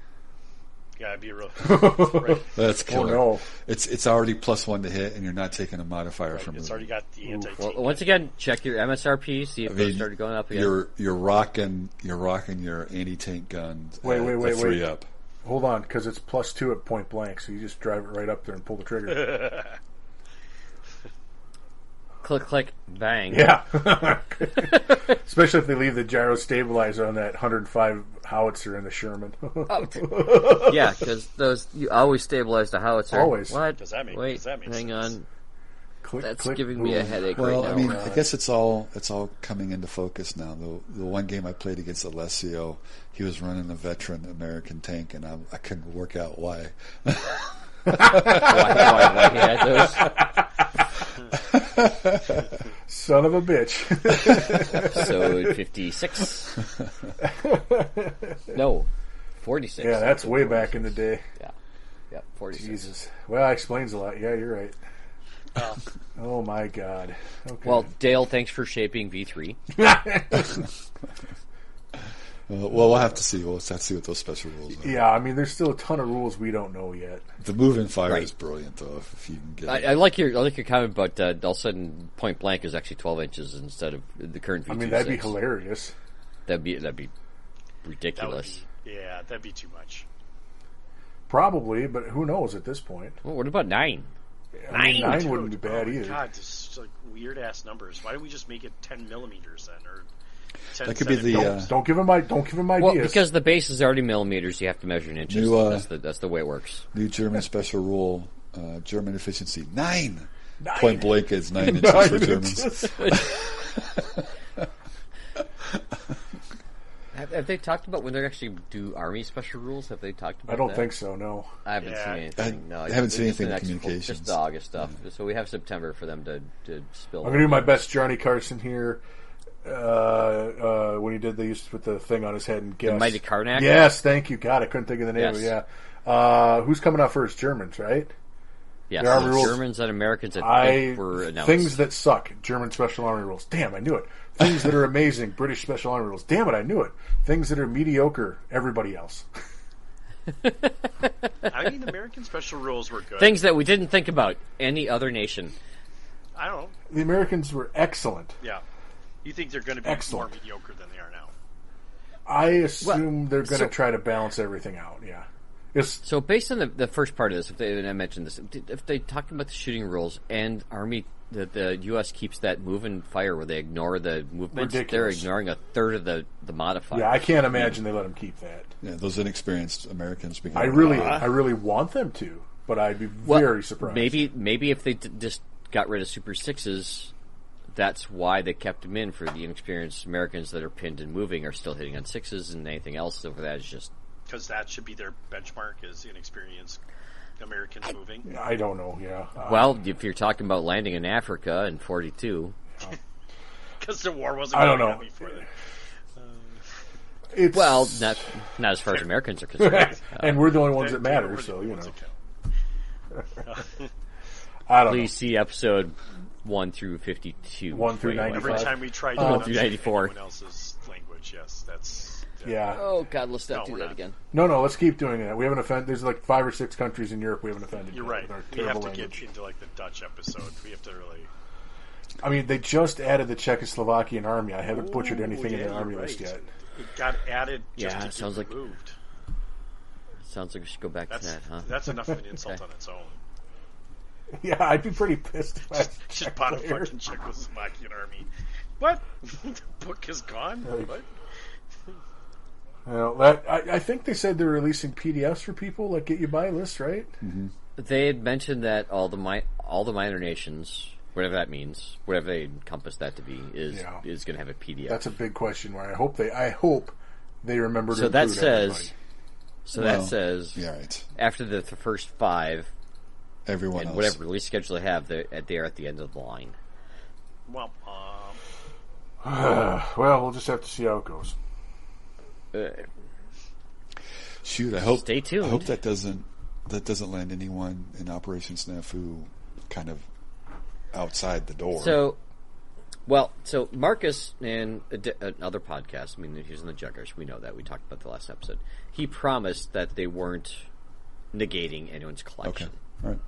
Yeah, it'd be a real. Right. that's killer. no. It's already +1 to hit, and you're not taking a modifier from It's it. already got the anti-tank. Well, once again, check your MSRP, see if those started going up again. You're rocking your anti-tank gun. Wait, at 3 up. Hold on, because it's +2 at point blank, so you just drive it right up there and pull the trigger. Click, click, bang. Yeah. Especially if they leave the gyro stabilizer on that 105 howitzer in the Sherman. Yeah, because those you always stabilize the howitzer. Always. What? Does that make Wait, sense? hang on. Click, That's click, giving me a boom. headache Well, right now. I mean, I guess it's all coming into focus now. The one game I played against Alessio, he was running a veteran American tank, and I couldn't work out why. why he had those? Son of a bitch. So 56. No, 46. Yeah, that's way back in the day. Yeah, 46. Jesus. Well, that explains a lot. Yeah, you're right. Oh my God. Okay. Well, Dale, thanks for shaping V3. Well, we'll have to see. We'll have to see what those special rules are. yeah, I mean, there's still a ton of rules we don't know yet. The move and fire Right. is brilliant, though. If you can get it. I like your comment, but all of a sudden, point blank is actually 12 inches instead of the current V2. I mean, that'd be hilarious. That'd be ridiculous. That'd be too much. Probably, but who knows at this point? Well, what about 9? I mean, 9 Dude, wouldn't be bad oh my either. God, this is like weird ass numbers. Why don't we just make it 10 millimeters then, or 10 That could be the, centimeters? Don't give him ideas. Well, because the base is already millimeters, you have to measure in inches. New, That's the way it works. New German special rule, German efficiency, 9. 9. Point blank is 9 inches 9 for Germans. inches. Have they talked about when they actually do Army special rules? Have they talked about I don't that? think so, no. I haven't Yeah. seen anything. No, I haven't seen it's anything in the next- communications. Just the August stuff. So we have September for them to spill. I'm going to do my best Johnny Carson here. When he did the use with the thing on his head and guess. The Mighty Karnak? Yes, thank you. God, I couldn't think of the name of it. Yes. Yeah. Who's coming out first? Germans, right? Yes, Germans and Americans were announced. Things that suck, German Special Army rules. Damn, I knew it. Things that are amazing, British Special Army rules. Damn it, I knew it. Things that are mediocre, everybody else. I mean, American special rules were good. Things that we didn't think about any other nation. I don't know. The Americans were excellent. Yeah. You think they're going to be more mediocre than they are now? I assume they're going to try to balance everything out, yeah. So based on the first part of this, and I mentioned this, if they talk about the shooting rules and Army, the U.S. keeps that move and fire where they ignore the movements, they're ignoring a third of the modifiers. Yeah, I can't imagine they let them keep that. Yeah, those inexperienced Americans. I really want them to, but I'd be very surprised. Maybe if they just got rid of Super Sixes, that's why they kept them in for the inexperienced Americans that are pinned and moving are still hitting on sixes, and anything else over that is just... Because that should be their benchmark, is inexperienced Americans moving. I don't know, yeah. Well, if you're talking about landing in Africa in 42... Because the war wasn't going on before then. Well, not as far as Americans are concerned. And we're the only ones that matter, so, you know. I don't know. Please see episode 1 through 52. 1 through 95. Every time we try to understand 94. Anyone else's language, yes, that's... Yeah. Oh, God, let's not do that again. No, let's keep doing that. We haven't offended... There's like 5 or 6 countries in Europe we haven't offended. You're right. With we have to language. get into like the Dutch episode. We have to really... I mean, they just added the Czechoslovakian army. I haven't butchered anything in the army list yet. It got added just to sounds get like moved. Sounds like we should go back to that, huh? That's enough of an insult on its own. Yeah, I'd be pretty pissed if I just bought a fucking Czechoslovakian army. What? The book is gone? What? Well, I think they said they're releasing PDFs for people, like get you buy lists, right? Mm-hmm. They had mentioned that all the minor nations, whatever that means, whatever they encompass that to be, is going to have a PDF. That's a big question. Where I hope they remember to that include says. everybody. So that says, right. After the first 5, everyone and else, whatever release schedule they have, they're at the end of the line. Well, we'll just have to see how it goes. Shoot, I hope. Stay tuned. I hope that doesn't land anyone in Operation SNAFU kind of outside the door. So Marcus in another podcast, I mean, he's in the Juggers, we know that, we talked about the last episode. He promised that they weren't negating anyone's collection. Okay, right.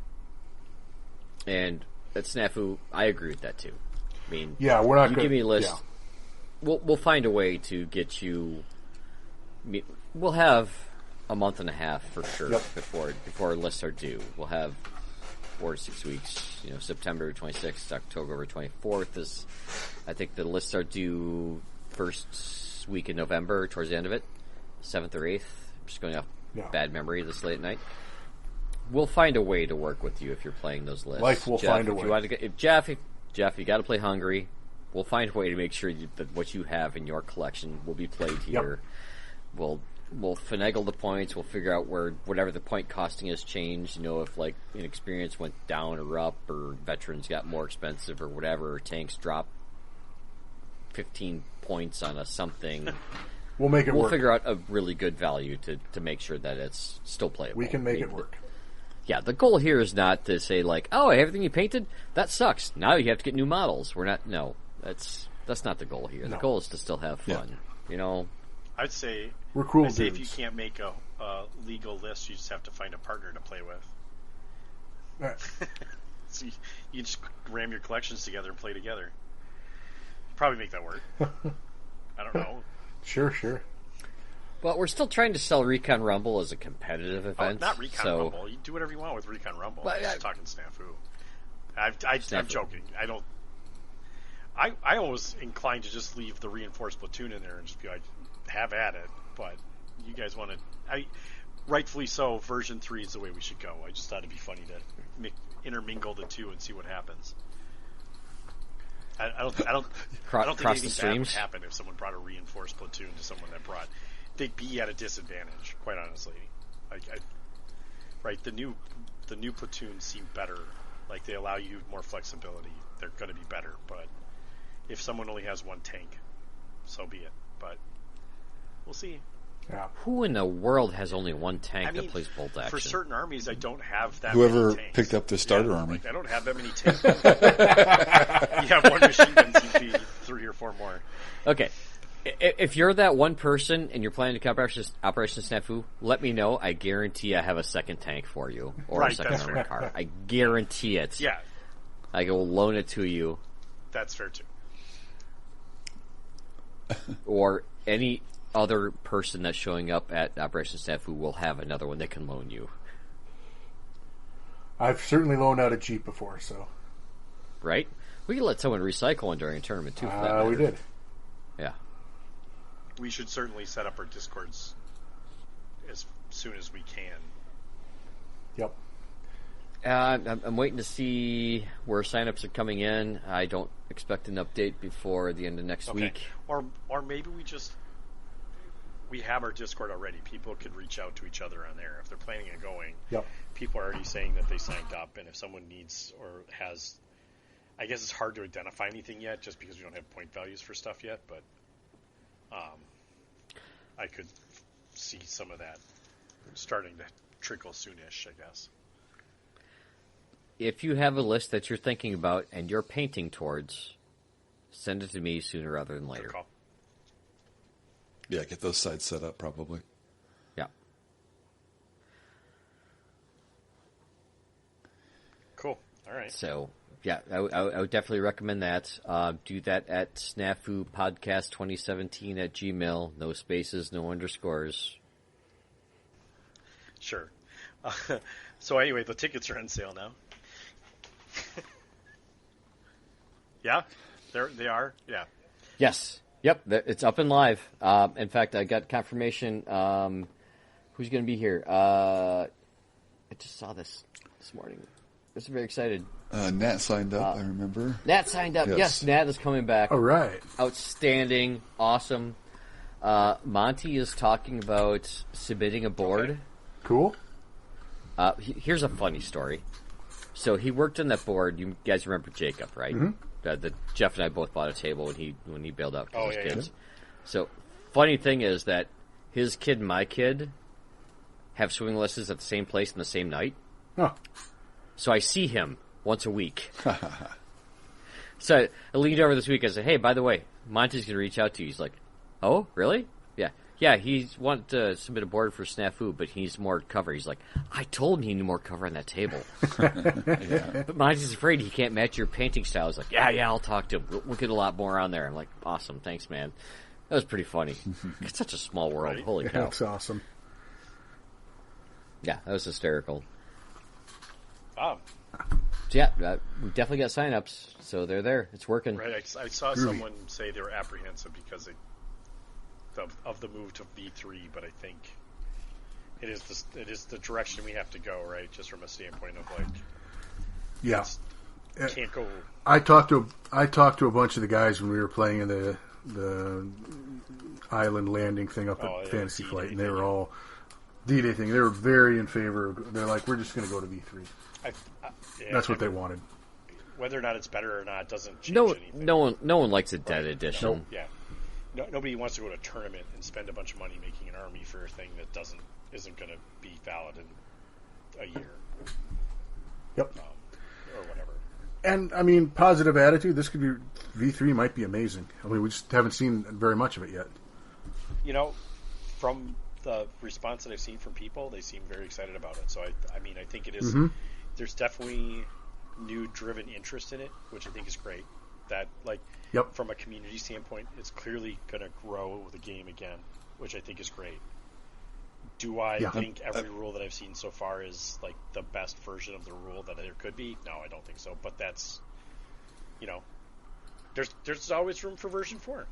And at SNAFU, I agree with that too. I mean, yeah, we're not. You give me a list. Yeah. We'll find a way to get you. We'll have a month and a half for sure before lists are due. We'll have 4 to 6 weeks. You know, September 26th, October 24th is. I think the lists are due first week in November, towards the end of it, 7th or 8th. I'm just going off bad memory this late at night. We'll find a way to work with you if you're playing those lists. Life will find a way. Jeff, you got to play Hungary. We'll find a way to make sure that what you have in your collection will be played here. We'll finagle the points. We'll figure out where whatever the point costing has changed. You know, if like inexperience went down or up, or veterans got more expensive or whatever, or tanks dropped 15 points on a something. We'll make it work. We'll figure out a really good value to make sure that it's still playable. We can make it work. Yeah, the goal here is not to say like, oh, everything you painted, that sucks. Now you have to get new models. That's not the goal here. No. The goal is to still have fun. Yeah. You know, I'd say we're cool. I'd say if you can't make a legal list, you just have to find a partner to play with. Right. So you just ram your collections together and play together. Probably make that work. I don't know. Sure. Well, we're still trying to sell Recon Rumble as a competitive event. Not Recon Rumble. You do whatever you want with Recon Rumble. I'm just talking SNAFU. I'm joking. I was inclined to just leave the reinforced platoon in there and just be like, have at it. But you guys want to... rightfully so, version 3 is the way we should go. I just thought it'd be funny to intermingle the two and see what happens. I don't think anything bad would happen if someone brought a reinforced platoon to someone that brought... They'd be at a disadvantage, quite honestly. Right, the new platoons seem better. Like, they allow you more flexibility. They're going to be better, but if someone only has one tank, so be it. But we'll see. Yeah. Who in the world has only one tank that plays bolt action? For certain armies, I don't have that Whoever many tanks. picked up the starter army. Like, I don't have that many tanks. You have one machine gun CP, 3 or 4 more. Okay. If you're that one person and you're planning to cover Operation Snafu, let me know. I guarantee I have a second tank for you. Or a second armored car. I guarantee it. Yeah. I will loan it to you. That's fair, too. Or any other person that's showing up at Operation Snafu will have another one they can loan you. I've certainly loaned out a Jeep before, so. Right? We can let someone recycle one during a tournament, too, for that matter. We did. Yeah. We should certainly set up our Discords as soon as we can. Yep. I'm waiting to see where signups are coming in. I don't expect an update before the end of next week. Or maybe we have our Discord already. People could reach out to each other on there if they're planning on going. Yep. People are already saying that they signed up, and if someone needs or has, I guess it's hard to identify anything yet, just because we don't have point values for stuff yet. But I could see some of that starting to trickle soonish, I guess. If you have a list that you're thinking about and you're painting towards, send it to me sooner rather than later. Good call. Yeah, get those sites set up probably. Yeah. Cool. All right. So, yeah, I would definitely recommend that. Do that at SNAFU Podcast 2017 at Gmail. No spaces, no underscores. Sure. So anyway, the tickets are on sale now. Yeah? They are? Yeah. Yes. Yep, it's up and live. In fact, I got confirmation who's going to be here. I just saw this morning. I was very excited. Nat signed up, I remember. Nat signed up. Yes, Nat is coming back. All right. Outstanding. Awesome. Monty is talking about submitting a board. Okay. Cool. Here's a funny story. So he worked on that board. You guys remember Jacob, right? Mm-hmm. Jeff and I both bought a table when he bailed out for his kids. Yeah. So funny thing is that his kid and my kid have swimming lessons at the same place on the same night. Oh. So I see him once a week. So I leaned over this week. I said, "Hey, by the way, Monty's going to reach out to you." He's like, "Oh, really?" Yeah, he's wanted to submit a board for SNAFU, but he needs more cover. He's like, I told him he needed more cover on that table. Yeah. But Monty's afraid he can't match your painting style. He's like, yeah, I'll talk to him. We'll get a lot more on there. I'm like, awesome, thanks, man. That was pretty funny. It's such a small world. Right? Holy cow. That's awesome. Yeah, that was hysterical. Wow. So yeah, we definitely got signups, so they're there. It's working. Right, I saw someone say they were apprehensive because of the move to V3, but I think it is the direction we have to go, right? Just from a standpoint of like, yeah, can't go. I talked to a bunch of the guys when we were playing in the island landing thing up at Fantasy Flight, and they were all D-Day thing. They were very in favor. They're like, we're just going to go to V3. That's what they wanted. Whether or not it's better or not doesn't change anything. No one likes a dead edition. Nope. Yeah. Nobody wants to go to a tournament and spend a bunch of money making an army for a thing that isn't going to be valid in a year. Yep. Or whatever. And I mean, positive attitude. This could be V3 might be amazing. I mean, we just haven't seen very much of it yet. You know, from the response that I've seen from people, they seem very excited about it. So I mean, I think it is. Mm-hmm. There's definitely new driven interest in it, which I think is great. That from a community standpoint, it's clearly going to grow the game again, which I think is great. Do I think every rule that I've seen so far is like the best version of the rule that there could be? No, I don't think so. But that's, there's always room for version 4.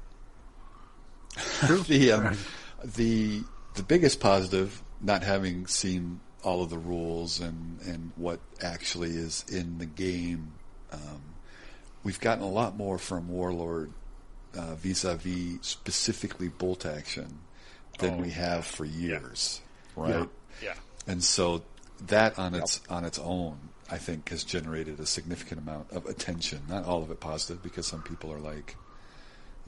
The biggest positive, not having seen all of the rules and what actually is in the game. We've gotten a lot more from Warlord vis-a-vis specifically bolt action than we have for years, right? Yeah. And so that on its own, I think, has generated a significant amount of attention. Not all of it positive, because some people are like,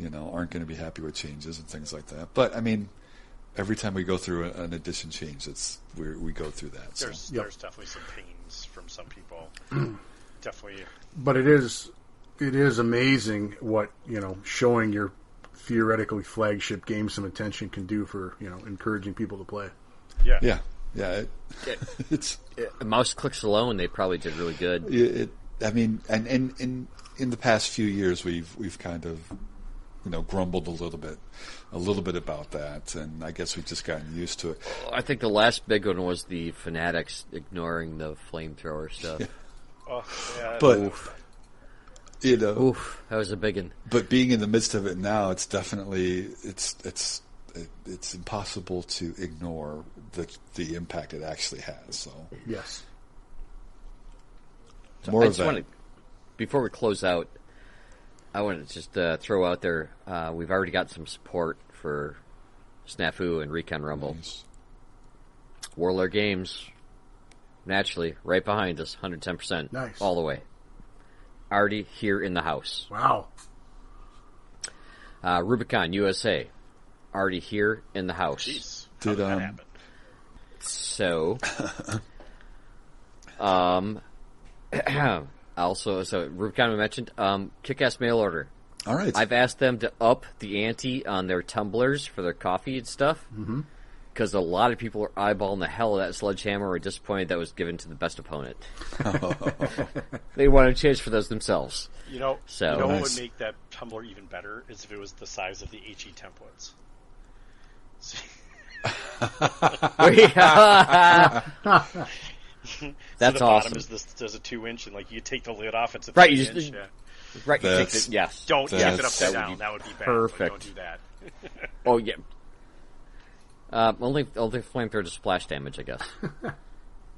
aren't going to be happy with changes and things like that. But I mean, every time we go through an edition change, we go through that. There's definitely some pains from some people. Definitely. But it is amazing what showing your theoretically flagship game some attention can do for encouraging people to play. Yeah. It's mouse clicks alone. They probably did really good. I mean, and in the past few years, we've kind of grumbled a little bit about that, and I guess we've just gotten used to it. I think the last big one was the Fanatics ignoring the flamethrower stuff. Yeah. Oh, yeah. But that was a big one. But being in the midst of it now, it's definitely it's impossible to ignore the impact it actually has. So yes, more of that. Before we close out, I want to just throw out there, we've already got some support for SNAFU and Recon Rumble. Nice. Warlord Games, naturally, right behind us, 110%. Nice. All the way. Already here in the house. Wow. Rubicon USA, already here in the house. Jeez. Did How did that happen? So, also, Rubicon we mentioned, Kick-Ass Mail Order. All right. I've asked them to up the ante on their tumblers for their coffee and stuff. Because a lot of people are eyeballing the hell of that sledgehammer or disappointed that was given to the best opponent. They want a chance for those themselves. What Nice. would make that tumbler even better is if it was the size of the HE templates. That's the awesome. Bottom is a 2-inch, and you take the lid off. It's a 3 Right, inch. Right, you take That's- yes. Don't keep it upside that would down. be That would be bad. perfect. Don't do that. Oh yeah. Only flamethrower to splash damage, I guess.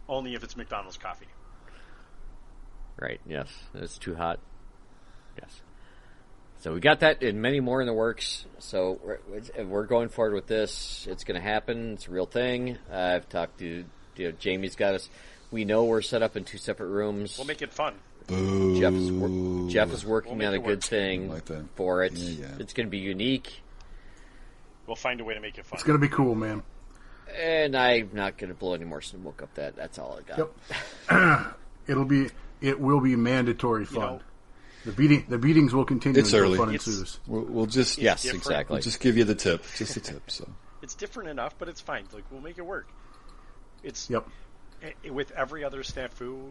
Only if it's McDonald's coffee. Right. Yes, it's too hot. Yes. So we got that and many more in the works. So we're going forward with this. It's going to happen. It's a real thing. I've talked to Jamie's got us. We know we're set up in 2 separate rooms. We'll make it fun. Boo. Jeff is working We'll on a make it good work. thing Like that. for it. Yeah. It's going to be unique, We'll find a way to make it fun. it's gonna be cool, man. and I'm not going to blow any more smoke up that. That's all I got. Yep. It will be mandatory fun. The beatings will continue It's until early. fun It's- ensues. We'll just Yes, different. exactly. We'll just give you the tip, just the tip. So It's different enough, but it's fine. We'll make it work. It's Yep. with every other snafu,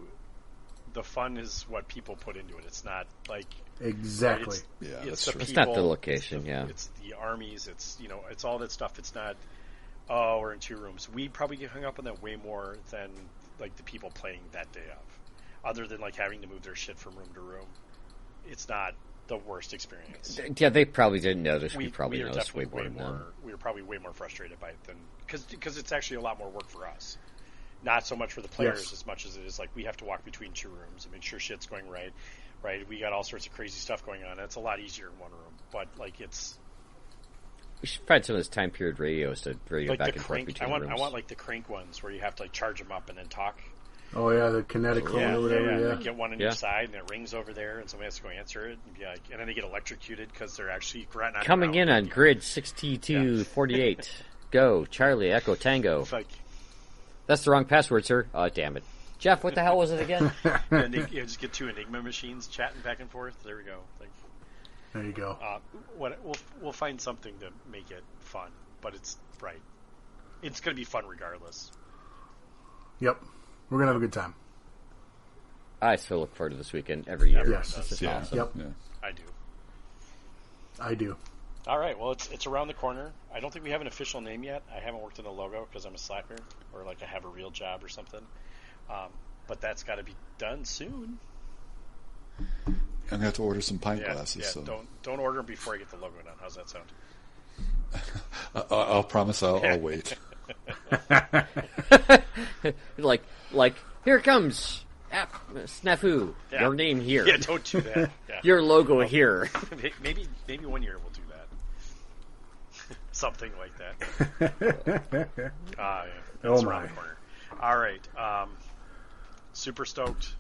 the fun is what people put into it. It's not Exactly. Yeah, it's that's the true. It's not the people, location, yeah. It's the armies. It's it's all that stuff. It's not. Oh, we're in 2 rooms. We probably get hung up on that way more than the people playing that day of. Other than having to move their shit from room to room, it's not the worst experience. Yeah, they probably didn't notice. We We probably are noticed way definitely more than them. We were probably way more frustrated by it than because it's actually a lot more work for us. Not so much for the players Yes. as much as it is we have to walk between 2 rooms and make sure shit's going right. Right, we got all sorts of crazy stuff going on. It's a lot easier in one room, but it's We should find some of those time period radios to radio like back the and forth crank. between I rooms. want the crank ones where you have to charge them up and then talk. Oh yeah, the kinetic clone or whatever. Yeah. You get one on Yeah. each side, and it rings over there, and somebody has to go answer it, and and then they get electrocuted because they're actually not Coming in around. on grid 6248. Go, Charlie, Echo, Tango. It's That's the wrong password, sir. Oh, damn it. Jeff, what the hell was it again? and you just get 2 Enigma machines chatting back and forth. There we go. There you go. We'll find something to make it fun, but it's right. It's going to be fun regardless. Yep. We're gonna have a good time. I still look forward to this weekend every year. Everyone Yes. does. This is yeah, awesome. Yep. yeah. I do. I do. All right. Well, it's around the corner. I don't think we have an official name yet. I haven't worked on the logo because I'm a slacker, or I have a real job or something. But that's got to be done soon. I'm gonna have to order some pint Yeah. glasses. Yeah. So Don't order them before I get the logo done. How's that sound? I'll promise I'll wait. like, here it comes. SNAFU. Yeah. Your name here. Yeah. Don't do that. Yeah. Your logo here. maybe one year we'll do that. Something like that. Yeah. Oh, It's my. around the corner. All right. Super stoked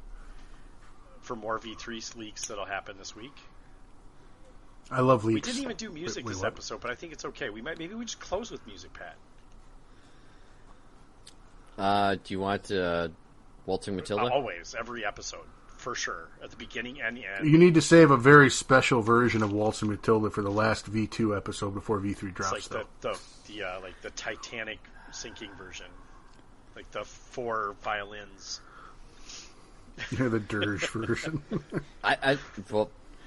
for more V3 leaks that'll happen this week. I love We leaks. didn't even do music this what? episode, but I think it's okay. Maybe we just close with music, Pat. Do you want Waltzing Matilda? Always, every episode, for sure, at the beginning and the end. You need to save a very special version of Waltzing Matilda for the last V2 episode before V3 drops. It's like the Titanic sinking version, like the 4 violins. You're the dirge version. I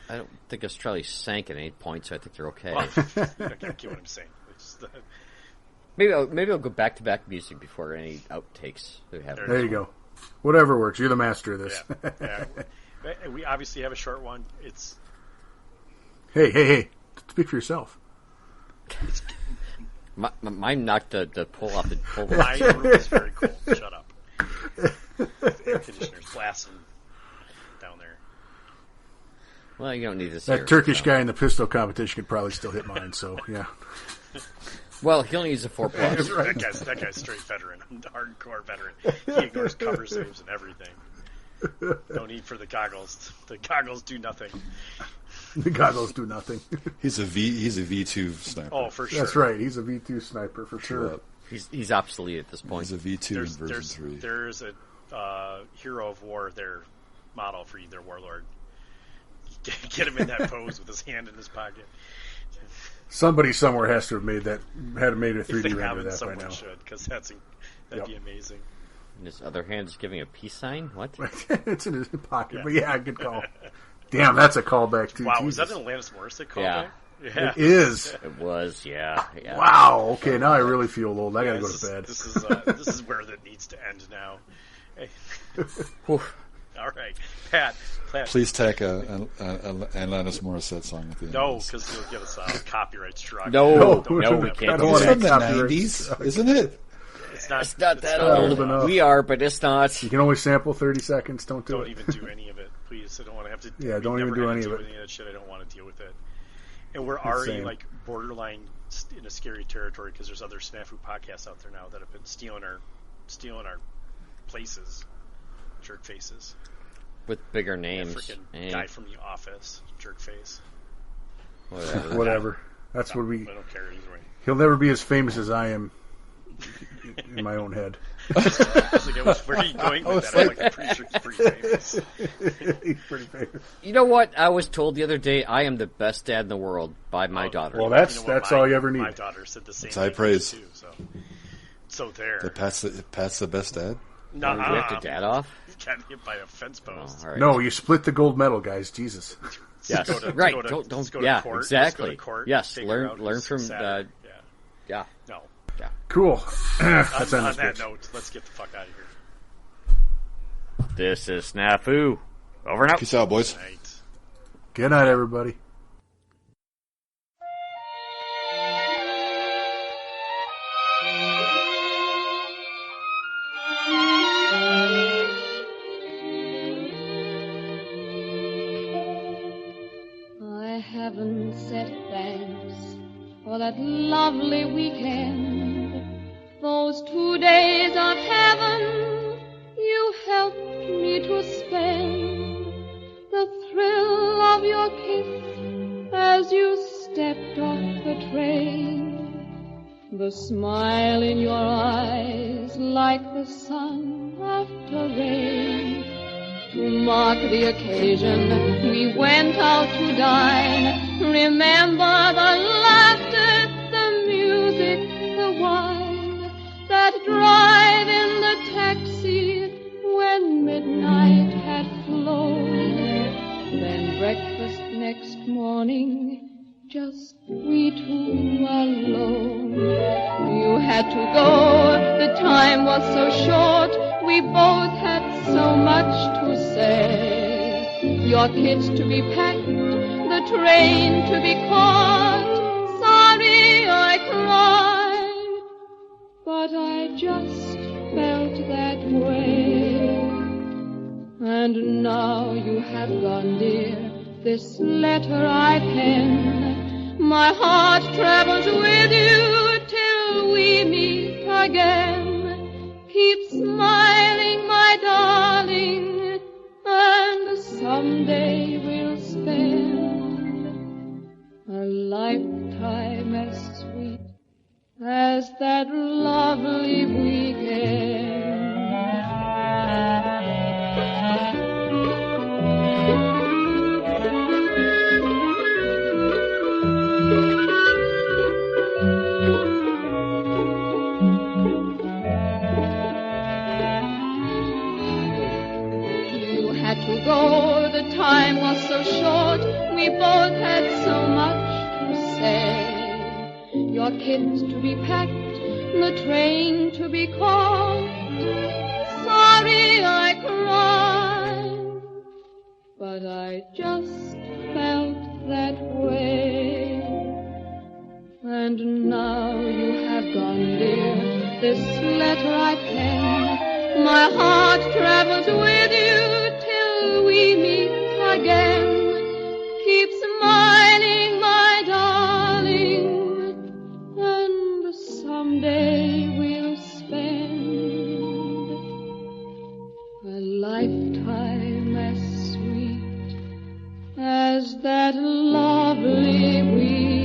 don't think Australia sank at any point, so I think they're okay. Well, I get what I'm saying. It's just, Maybe I'll go back-to-back music before any outtakes we have. There you go. Whatever works. You're the master of this. yeah. We obviously have a short one. It's Hey. Speak for yourself. Mine knocked the pull off the pull. My room is very cold. Shut up. Air conditioner's blasting down there. Well, you don't need this. That Turkish guy in the pistol competition could probably still hit mine, so yeah. Well, he only uses a 4+. Right. That guy's straight veteran, hardcore veteran. He ignores cover saves and everything. No need for the goggles. The goggles do nothing. The goggles do nothing. He's a V2 sniper. Oh, for sure. That's right. He's a V2 sniper for sure. He's obsolete at this point. He's a V2 in version 3. There's a hero of war, their model for either Warlord. Get him in that pose with his hand in his pocket. Somebody somewhere has to have made a 3D render of that by someone now. should, because that'd be amazing. And his other hand is giving a peace sign? What? It's in his pocket, but yeah, good call. Damn, that's a callback too. Wow, Jesus. was that an Alanis Morissette callback? Yeah. It is. It was, yeah. Wow. Okay, now I really feel old. I gotta go to bed. This is where that needs to end now. Hey. All right, Pat. Please tack an Alanis Morissette song at the end. No, because you'll get us a copyright struck. No, we can't I do don't It's want that. from the copyright 90s, isn't it? It's not that not old. old enough. We are, but it's not. You can only sample 30 seconds. Don't do Don't it. even do any of it, please. I don't want to have to. Yeah, don't even do any of it. Any of that shit. I don't want to deal with it. And we're already Insane. like borderline in a scary territory because there's other SNAFU podcasts out there now that have been stealing our places, jerk faces. With bigger names. Freaking guy from The Office, jerk face. Whatever. That's what we. I don't care either way. He'll never be as famous as I am in my own head. I was like, where are you going with that? I'm like, I'm pretty sure he's pretty famous. He's pretty famous. You know what? I was told the other day I am the best dad in the world by my daughter. Well, You know what? that's all you ever My need. daughter said the same It's high thing praise. too. So there. Pat's the best dad? No, Do we have to dad off? Got hit by a fence Oh, post. all right. No, you split the gold medal, guys. Jesus. Yes. Go to- Right. go to- Don't. go to Yeah. court. Exactly. Go to court, Yes. take her out Learn this from. Saturday. Yeah. No. Cool. Let's end On this that bitch. note, let's get the fuck out of here. This is SNAFU. Over and out. Peace out, boys. Right. Good night, everybody. I haven't said thanks for that lovely weekend. Those 2 days of heaven you helped me to spend. The thrill of your kiss as you stepped off the train. The smile in your eyes like the sun after rain. To mark the occasion, we went out to dine. Remember the laughter, the music, the wine. That drive in the taxi when midnight had flown. Then breakfast next morning, just we two alone. You had to go, the time was so short. We both had so much to say. Your kids to be packed, the train to be caught. Sorry I cried, but I just felt that way. And now you have gone, dear, this letter I pen. My heart travels with you till we meet again. Keep smiling, my darling, and someday we'll spend that lovely weekend. You had to go, the time was so short, we both had so much to say. Your kids to be packed, the train to be caught. Sorry I cried, but I just felt that way. And now you have gone, dear, this letter I pen. My heart travels with you till we meet again. Keep smiling, my darling, and someday we'll spend a lifetime as sweet as that lovely week.